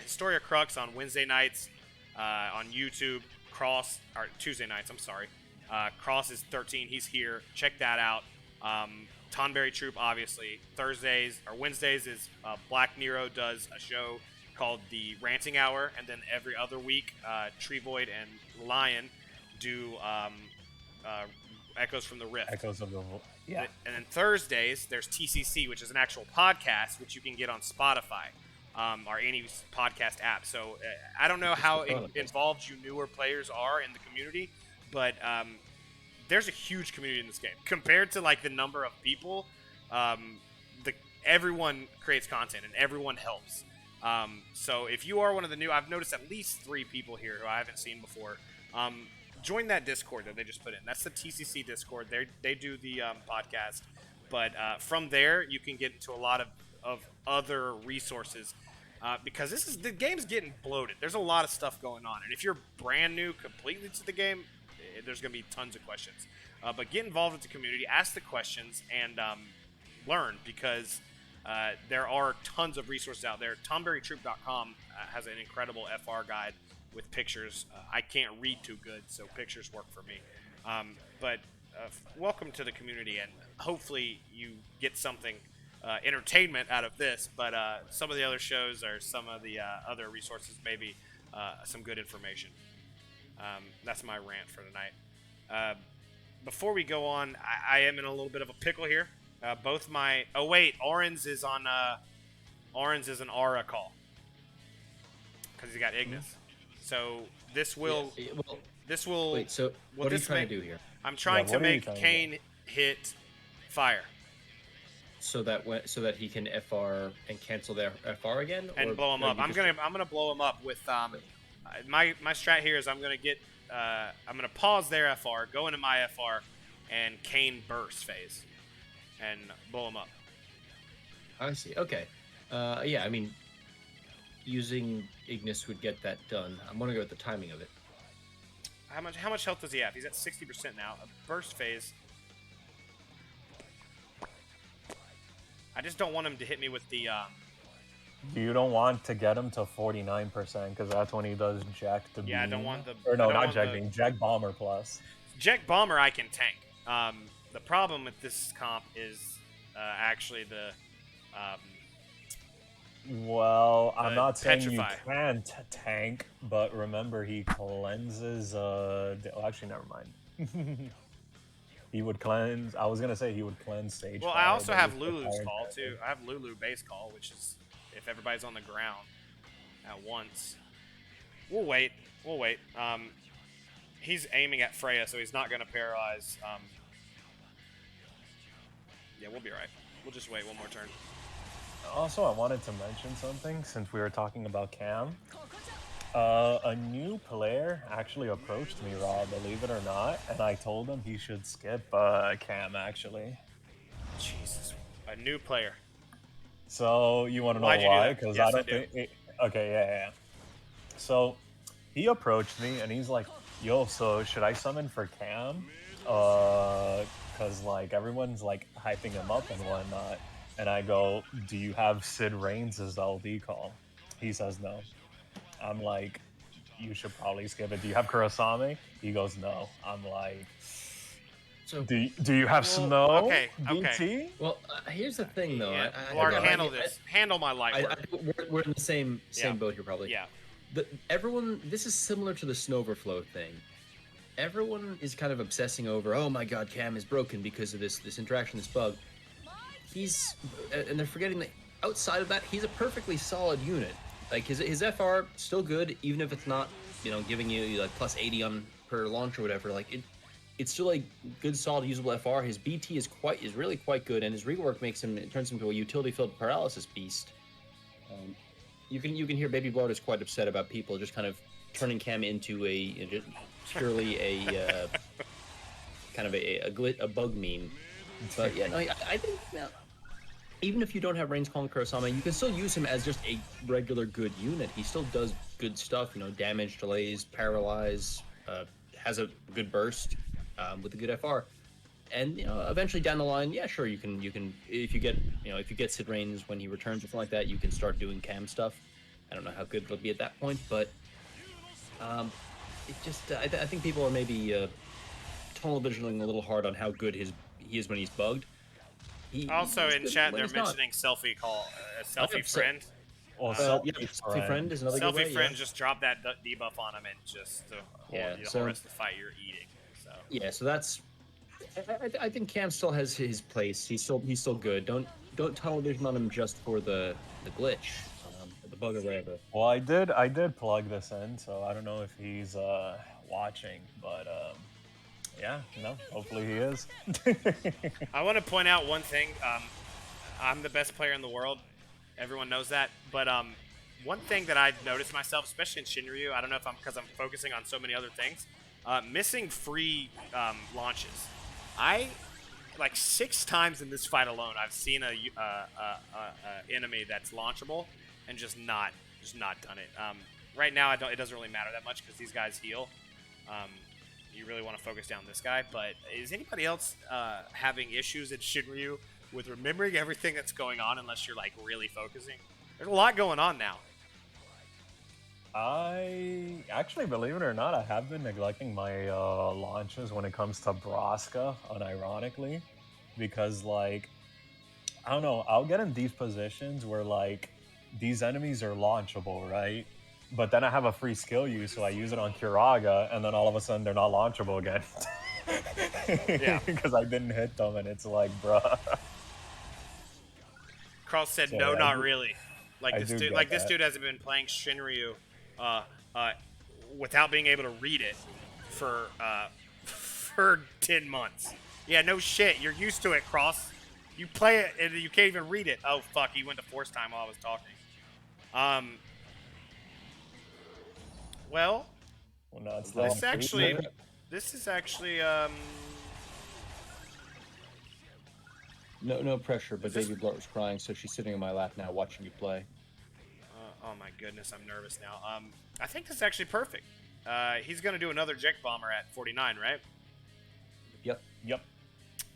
Historia Crux on Wednesday nights on YouTube. Cross, or Tuesday nights, I'm sorry. Cross is 13. He's here. Check that out. Tonberry Troop, obviously. Wednesdays is Black Nero does a show called The Ranting Hour, and then every other week, Treevoid and Lion do Echoes from the Rift. Echoes of the yeah. And then Thursdays, there's TCC, which is an actual podcast, which you can get on Spotify or any podcast app. So I don't know how involved you newer players are in the community, but there's a huge community in this game compared to like the number of people. Everyone creates content and everyone helps. So if you are one of the new, I've noticed at least 3 people here who I haven't seen before. Join that Discord that they just put in. That's the TCC Discord. They do the podcast, but from there you can get into a lot of other resources because the game's getting bloated. There's a lot of stuff going on, and if you're brand new completely to the game, there's going to be tons of questions. But get involved with the community, ask the questions, and learn because there are tons of resources out there. TomberryTroop.com has an incredible FR guide with pictures. I can't read too good, so pictures work for me. But welcome to the community, and hopefully you get something entertainment out of this. But some of the other shows or some of the other resources, maybe some good information. That's my rant for tonight. Before we go on, I am in a little bit of a pickle here. Oran's is on. Oran's is an Aura call because he's got Ignis. So this will. Wait. So what are you trying to do here? I'm trying to make Kane hit fire. So that he can FR and cancel their FR again, and blow him up. I'm gonna blow him up with my strat here is I'm gonna pause their FR, go into my FR, and Kane burst phase, and blow him up. I see. Okay. Yeah. I mean, using Ignis would get that done. I'm gonna go with the timing of it. How much health does he have? He's at 60% now. A burst phase. I just don't want him to hit me with the. You don't want to get him to 49% because that's when he does Jack the Beam. Yeah, I don't want the. Or no, not Jack Beam. Jack Bomber plus. Jack Bomber I can tank. The problem with this comp is actually the. Well, I'm not saying Petrify. you can't tank, but remember he cleanses. Actually, never mind. He would cleanse. I was gonna say he would cleanse stage. Well, fire, I also but have with Lulu's fire call instead. too. I have Lulu base call, which is if everybody's on the ground at once. We'll wait. He's aiming at Freya, so he's not gonna paralyze. Yeah, we'll be right. We'll just wait one more turn. Also, I wanted to mention something since we were talking about Cam. A new player actually approached me, Rob, believe it or not, and I told him he should skip Cam, actually. Jesus, a new player. So, you want to know Why'd you do why? that? Because Yes, I don't I do. think... Okay, yeah. So, he approached me, and he's like, Yo, so should I summon for Cam? Cause like everyone's like hyping him up and whatnot, and I go, "Do you have Sid Reigns as the LD call?" He says no. I'm like, "You should probably skip it. Do you have Kurosame?" He goes, "No." I'm like, So, Do you have Well, Snow? okay. BT? well, here's the thing, though. Yeah, I Bl'Art, think handle this. Handle my light I work. think we're in the same Yeah. boat here, probably. Yeah. Everyone, this is similar to the Snoverflow thing. Everyone is kind of obsessing over, oh my god, Cam is broken because of this interaction, this bug. And they're forgetting that outside of that, he's a perfectly solid unit. Like his FR still good, even if it's not, giving you like plus 80 on per launch or whatever. Like it's still like good, solid, usable FR. His BT is really quite good, and his rework turns him into a utility-filled paralysis beast. You can hear Baby Bl'Art is quite upset about people just kind of turning Cam into just purely a kind of a bug meme. But yeah, no, I think even if you don't have range calling Kurosame, you can still use him as just a regular good unit. He still does good stuff, damage, delays, paralyze, has a good burst with a good FR. And eventually down the line, yeah, sure, you can if you get Sid Reigns when he returns or something like that, you can start doing Cam stuff. I don't know how good it'll be at that point, but it just I think people are maybe tunnel visioning a little hard on how good he is when he's bugged. Also he's in good chat, when they're he's not. mentioning selfie call, selfie so- friend. Well, Yeah, Selfie Friend is another good way. Selfie friend just dropped that debuff on him and just the whole rest of the fight you're eating. So Yeah, so that's. I think Cam still has his place. He's still good. Don't tunnel vision on him just for the glitch, the bug or whatever. Well, I did plug this in, so I don't know if he's watching, but yeah, hopefully he is. I want to point out one thing. I'm the best player in the world. Everyone knows that. But one thing that I've noticed myself, especially in Shinryu, I don't know if because I'm focusing on so many other things, missing free launches. Like 6 times in this fight alone, I've seen a enemy that's launchable and just not done it. Right now, it doesn't really matter that much because these guys heal. You really want to focus down this guy. But is anybody else having issues in Shinryu with remembering everything that's going on unless you're like really focusing? There's a lot going on now. I actually, believe it or not, I have been neglecting my launches when it comes to Braska, unironically, because like, I don't know, I'll get in these positions where like these enemies are launchable, right? But then I have a free skill use, so I use it on Curaga, and then all of a sudden they're not launchable again. Yeah. Because I didn't hit them, and it's like, bruh. Carl said, So, "No, yeah, not really." Like I this do dude, get this that. dude hasn't been playing Shinryu without being able to read it for 10 months. Yeah, no shit. You're used to it, Cross. You play it and you can't even read it. Oh fuck, he went to force time while I was talking. Well, No, it's this not. actually, this is actually No pressure, but Is this- Baby Bl'Art was crying, so she's sitting on my lap now, watching you play. oh my goodness, I'm nervous now. I think this is actually perfect. He's gonna do another Jet Bomber at 49, right? Yep. Yep.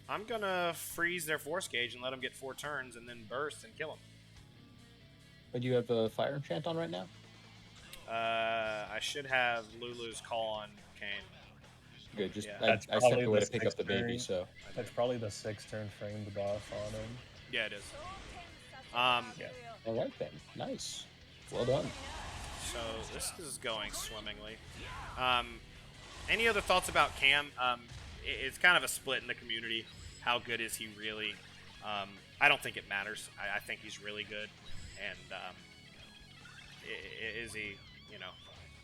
I'm gonna freeze their force gauge and let them get 4 turns and then burst and kill them. But you have a fire enchant on right now? I should have Lulu's call on Kane. Good. Just Yeah. I That's stepped probably away the to pick up the baby, sixth so That's probably the 6-turn framed buff on him. Yeah, it is. Yeah. all right then. Nice. Well done. So this is going swimmingly. Any other thoughts about Cam? It's kind of a split in the community. How good is he really? I don't think it matters. I think he's really good. And is he,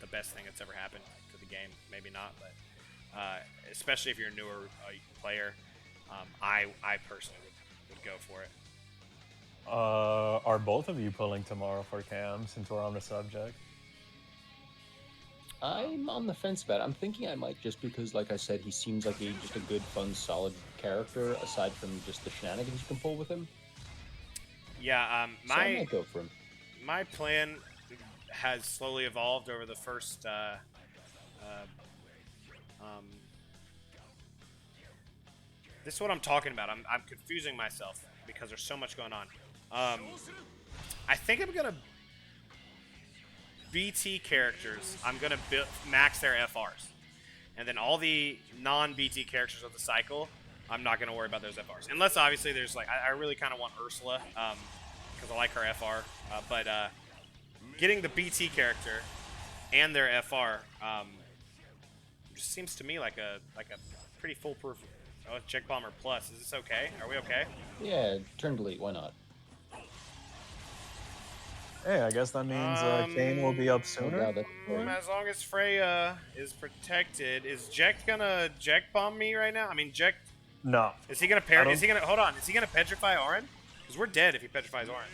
the best thing that's ever happened to the game? Maybe not, but especially if you're a newer player, I personally would go for it. Are both of you pulling tomorrow for Cam, since we're on the subject? I'm on the fence about it. I'm thinking I might, just because, like I said, he seems like just a good, fun, solid character, aside from just the shenanigans you can pull with him. Yeah, So I might go for him. my plan has slowly evolved over the first This is what I'm talking about. I'm confusing myself because there's so much going on. I think I'm gonna BT characters. I'm gonna max their FRs, and then all the non-BT characters of the cycle, I'm not gonna worry about those FRs. Unless obviously there's like I really kind of want Ursula because I like her FR, but getting the BT character and their FR just seems to me like a pretty foolproof. Oh, it's Check Bomber Plus. Is this okay? Are we okay? Yeah, turn delete. Why not? Hey, I guess that means Kane will be up sooner. God, that's boring. As long as Freya is protected, is Jack gonna Jack bomb me right now? I mean, Jack. No. Is he gonna hold on? Is he gonna petrify Orin? Because we're dead if he petrifies Orin.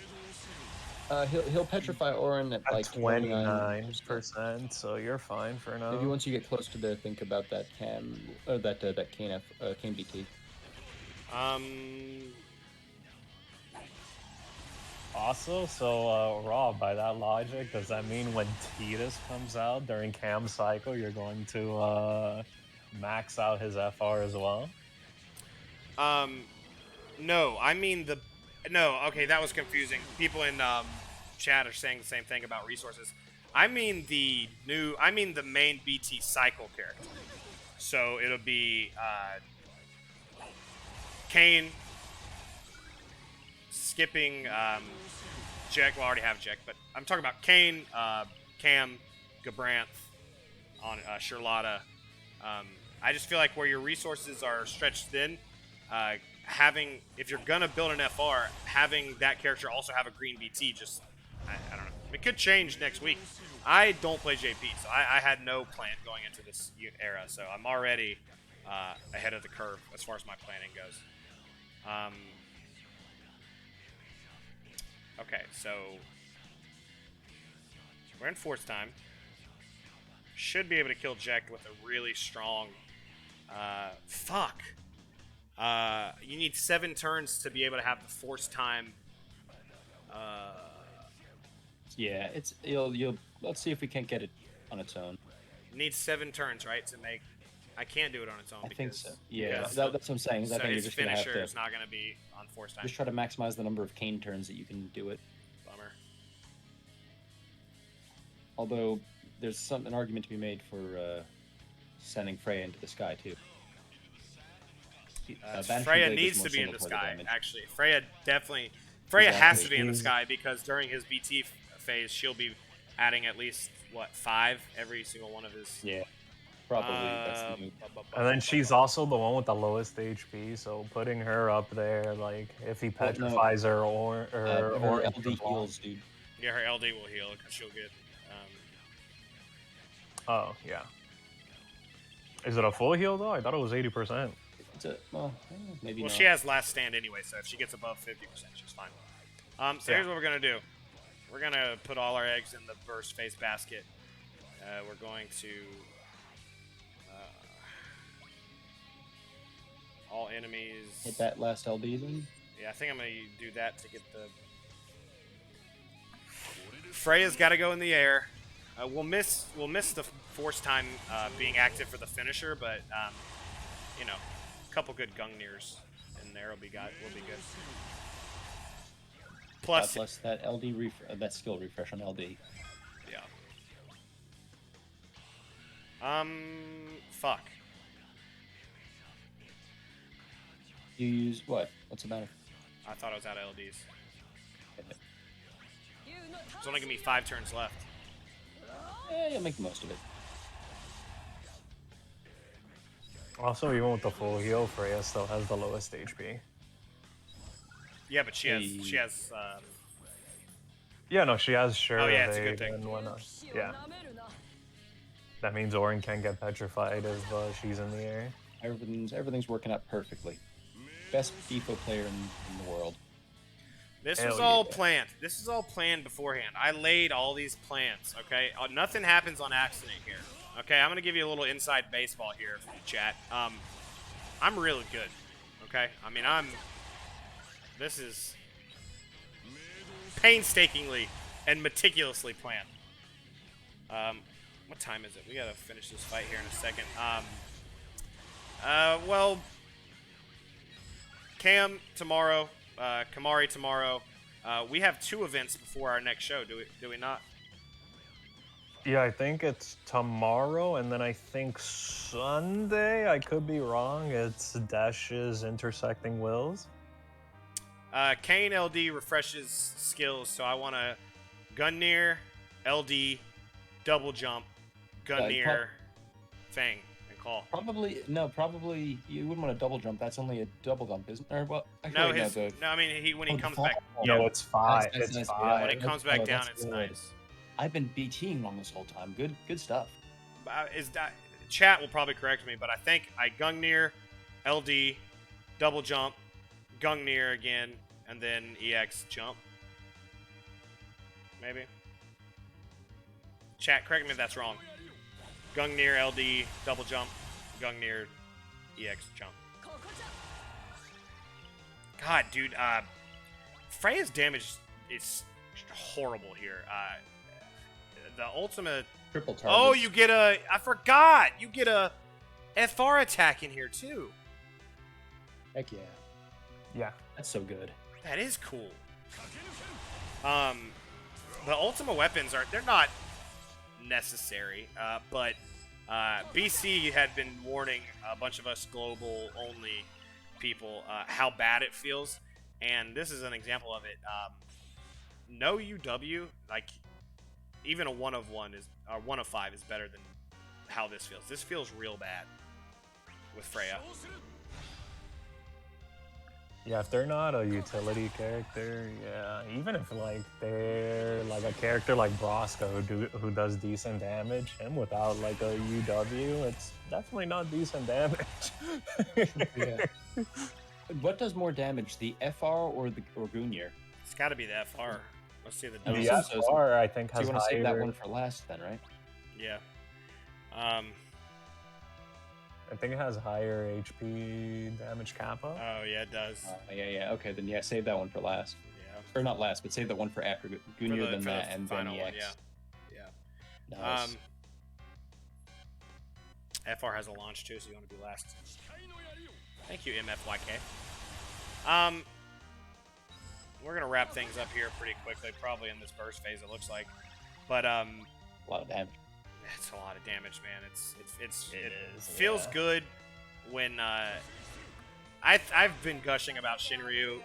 He'll petrify Orin at like 29%, so you're fine for now. Maybe once you get close to there, think about that cam or that Kane Kane BT. Also, so Rob, by that logic, does that mean when Tidus comes out during Cam cycle, you're going to max out his FR as well? No, I mean no. Okay, that was confusing. People in chat are saying the same thing about resources. I mean the main BT cycle character. So it'll be Kane skipping Jack. Well, I already have Jack, but I'm talking about Kane, Cam, Gabranth on Charlotta. I just feel like where your resources are stretched thin, if you're gonna build an FR, having that character also have a green BT, just I don't know. It could change next week. I don't play JP, so I had no plan going into this era, so I'm already ahead of the curve as far as my planning goes. Okay, so we're in force time. Should be able to kill Jack with a really strong. Fuck. You need 7 turns to be able to have the force time. Yeah, you'll let's see if we can't get it on its own. Needs 7 turns, right, to make. I can't do it on its own. I think so. because Yeah, that's that's what I'm saying. Is I so think you're his just gonna have finisher to is not going to be on force time. just try to maximize the number of Kane turns that you can do it. Bummer. Although there's an argument to be made for sending Freya into the sky too. Banishing Freya Blade needs does to more be in the single player sky. damage. Actually, Freya has to Exactly. be in the sky because during his BT phase, she'll be adding at least 5 every single one of his. Yeah, probably. That's the move. And then she's also the one with the lowest HP, so putting her up there, like, if he Well, no. petrifies her or Her or LD heals, dude. Yeah, her LD will heal because she'll get. Oh, yeah. Is it a full heal, though? I thought it was 80%. Maybe Well, not. she has last stand anyway, so if she gets above 50%, she's fine. So here's what we're gonna do. We're gonna put all our eggs in the burst phase basket. We're going to all enemies. Hit that last LD then. Yeah, I think I'm gonna do that to get the. Freya's got to go in the air. We'll miss the force time being active for the finisher, but a couple good Gungnir's in there will be good. Plus, Plus that LD that skill refresh on LD. yeah. Fuck. You use what? What's the matter? I thought I was out of LDs. It's only gonna be 5 turns left. You'll make the most of it. Also, even with the full heal, Freya still has the lowest HP. Yeah, but she has. Yeah, no, she has sure Oh, yeah, it's a good evade thing. and whatnot. Yeah. That means Orin can get petrified if she's in the air. Everything's working out perfectly. Best BFA player in the world. This Hell was all yeah. planned. This is all planned beforehand. I laid all these plans, okay? Nothing happens on accident here. Okay, I'm going to give you a little inside baseball here, chat. I'm really good, okay? I mean, this is painstakingly and meticulously planned. What time is it? We got to finish this fight here in a second. Well, Cam tomorrow, Kamari tomorrow. We have 2 events before our next show. Do we not? Yeah, I think it's tomorrow, and then I think Sunday. I could be wrong. It's Dash's Intersecting Wills. Kane LD refreshes skills, so I want to gun near, LD, double jump, gun near, Fang, and call. Probably you wouldn't want to double jump. That's only a double jump, isn't there? Well, No, I mean when he comes back. No, it's 5. Nice, It's nice, 5. When he comes back down, that's it's good. nice. I've been BTing wrong this whole time. Good stuff. Is that chat will probably correct me, but I think I gung near, LD, double jump, gung near again, and then EX jump. Maybe. Chat, correct me if that's wrong. Gung near, LD, double jump, gung near, EX jump. God, dude, Freya's damage is horrible here. The ultimate. Triple target. Oh, you get a. I forgot. You get a FR attack in here too. Heck yeah. Yeah. That's so good. That is cool. The ultimate weapons they're not necessary, but BC had been warning a bunch of us global only people how bad it feels, and this is an example of it. No UW, like even a 1 of 1 is or 1 of 5 is better than how this feels. This feels real bad with Freya. Yeah, if they're not a utility character, yeah, even if like they're like a character like Broska who does decent damage, and without like a UW, it's definitely not decent damage. Yeah. What does more damage, the FR or Gungnir? It's got to be the FR. Let's see the Oh, The dose. so- FR, I think, So has you want to save that higher. one for last then, right? Yeah. I think it has higher HP damage kappa. Oh yeah, it does. Yeah. Okay, then yeah, save that one for last. Yeah. Or not last, but save that one for after Gungnir, then for that, the and then final one, EX. yeah. Nice. FR has a launch too, so you want to be last. Thank you, MFYK. We're gonna wrap things up here pretty quickly, probably in this burst phase. It looks like, but A lot of damage. it's a lot of damage, man. It is, feels yeah. good when I've been gushing about Shinryu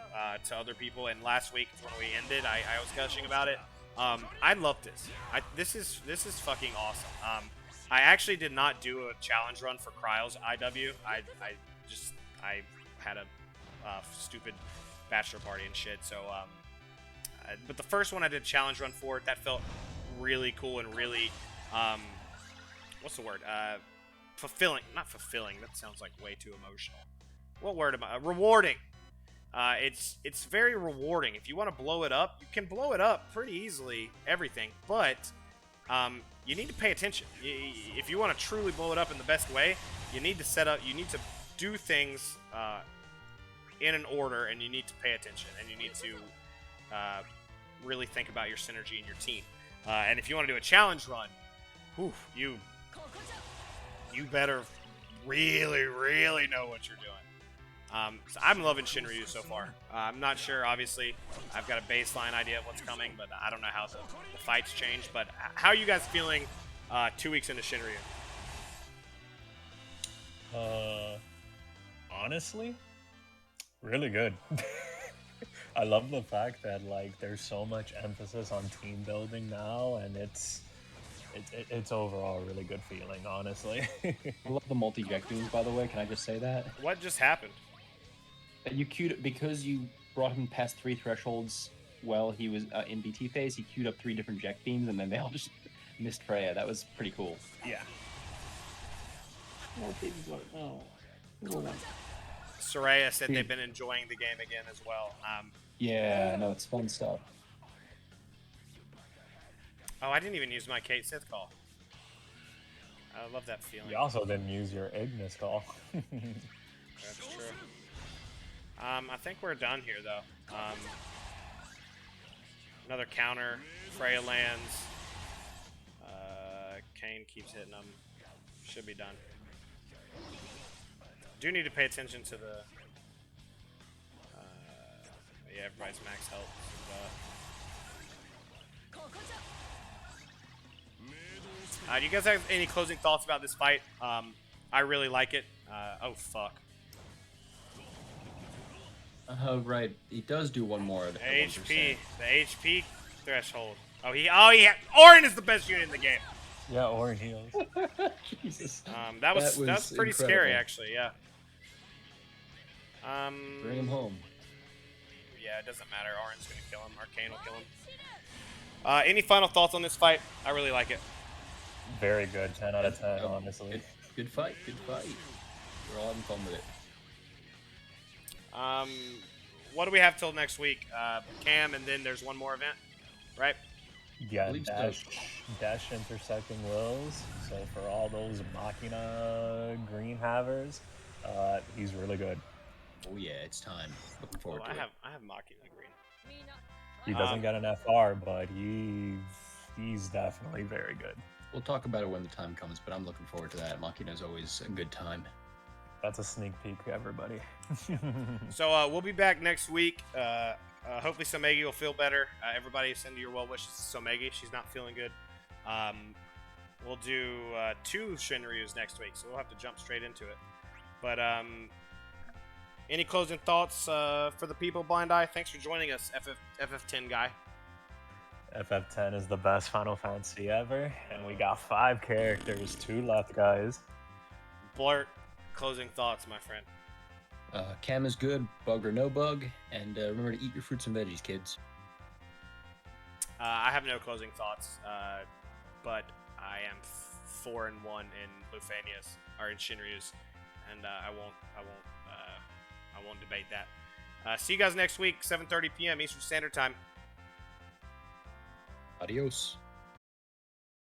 to other people, and last week when we ended, I was gushing about it. I love this. This is fucking awesome. I actually did not do a challenge run for Cryos IW. I had a stupid bachelor party and shit. So, but the first one I did a challenge run for, that felt really cool and really, what's the word? Fulfilling. Not fulfilling. That sounds like way too emotional. What word am I? Rewarding. It's very rewarding. If you want to blow it up, you can blow it up pretty easily. Everything, but you need to pay attention. If you want to truly blow it up in the best way, you need to set up. You need to do things in an order, and you need to pay attention, and you need to really think about your synergy and your team. And if you want to do a challenge run, whew, you better really, really know what you're doing. So I'm loving Shinryu so far. I'm not sure, obviously. I've got a baseline idea of what's coming, but I don't know how the fights change. But how are you guys feeling 2 weeks into Shinryu? Honestly, really good. I love the fact that like there's so much emphasis on team building now, and it's overall a really good feeling, honestly. I love the multi-jet beams, by the way. Can I just say that? What just happened? You queued because you brought him past 3 thresholds while he was in BT phase. He queued up 3 different jet beams, and then they all just missed Freya. That was pretty cool. Yeah. Oh, baby Bl'Art. Oh. Soraya said they've been enjoying the game again as well. Yeah, no, it's fun stuff. Oh, I didn't even use my Kate Sith call. I love that feeling. You also didn't use your Ignis call. That's true. I think we're done here, though. Another counter. Freya lands. Kane keeps hitting them. Should be done. Do need to pay attention to the. Yeah, everybody's max health. Do you guys have any closing thoughts about this fight? I really like it. Oh fuck. Right. He does do one more. The HP threshold. Orin is the best unit in the game. Yeah, Orin heals. Jesus. That was pretty scary, incredible. actually. Yeah. Bring him home. Yeah, it doesn't matter. Orin's gonna kill him. Arcane will kill him. Any final thoughts on this fight? I really like it. Very good. 10 out of 10, honestly. Good fight. Good fight. We're all having fun with it. What do we have till next week? Cam, and then there's one more event, right? Yeah, believe so. dash intersecting wills. So for all those Machina green havers, he's really good. Oh yeah, it's time. Looking forward I to have Machina green. He doesn't get an FR, but he's definitely very good. it. We'll talk about it when the time comes, but I'm looking forward to that. Machina's always a good time. That's a sneak peek, everybody. So we'll be back next week. Hopefully Somegi will feel better. Everybody send your well wishes to Somegi. She's not feeling good. We'll do 2 Shinryus next week, so we'll have to jump straight into it. But any closing thoughts for the people, Blind Eye? Thanks for joining us, FF10 guy. FF10 is the best Final Fantasy ever, and we got 5 characters, 2 left, guys. Bl'art, closing thoughts, my friend. Cam is good, bug or no bug, and remember to eat your fruits and veggies, kids. I have no closing thoughts, but I am 4-1 in Lufanias or in Shinryus, and I won't debate that. See you guys next week, 7:30 p.m. Eastern Standard Time. Adios.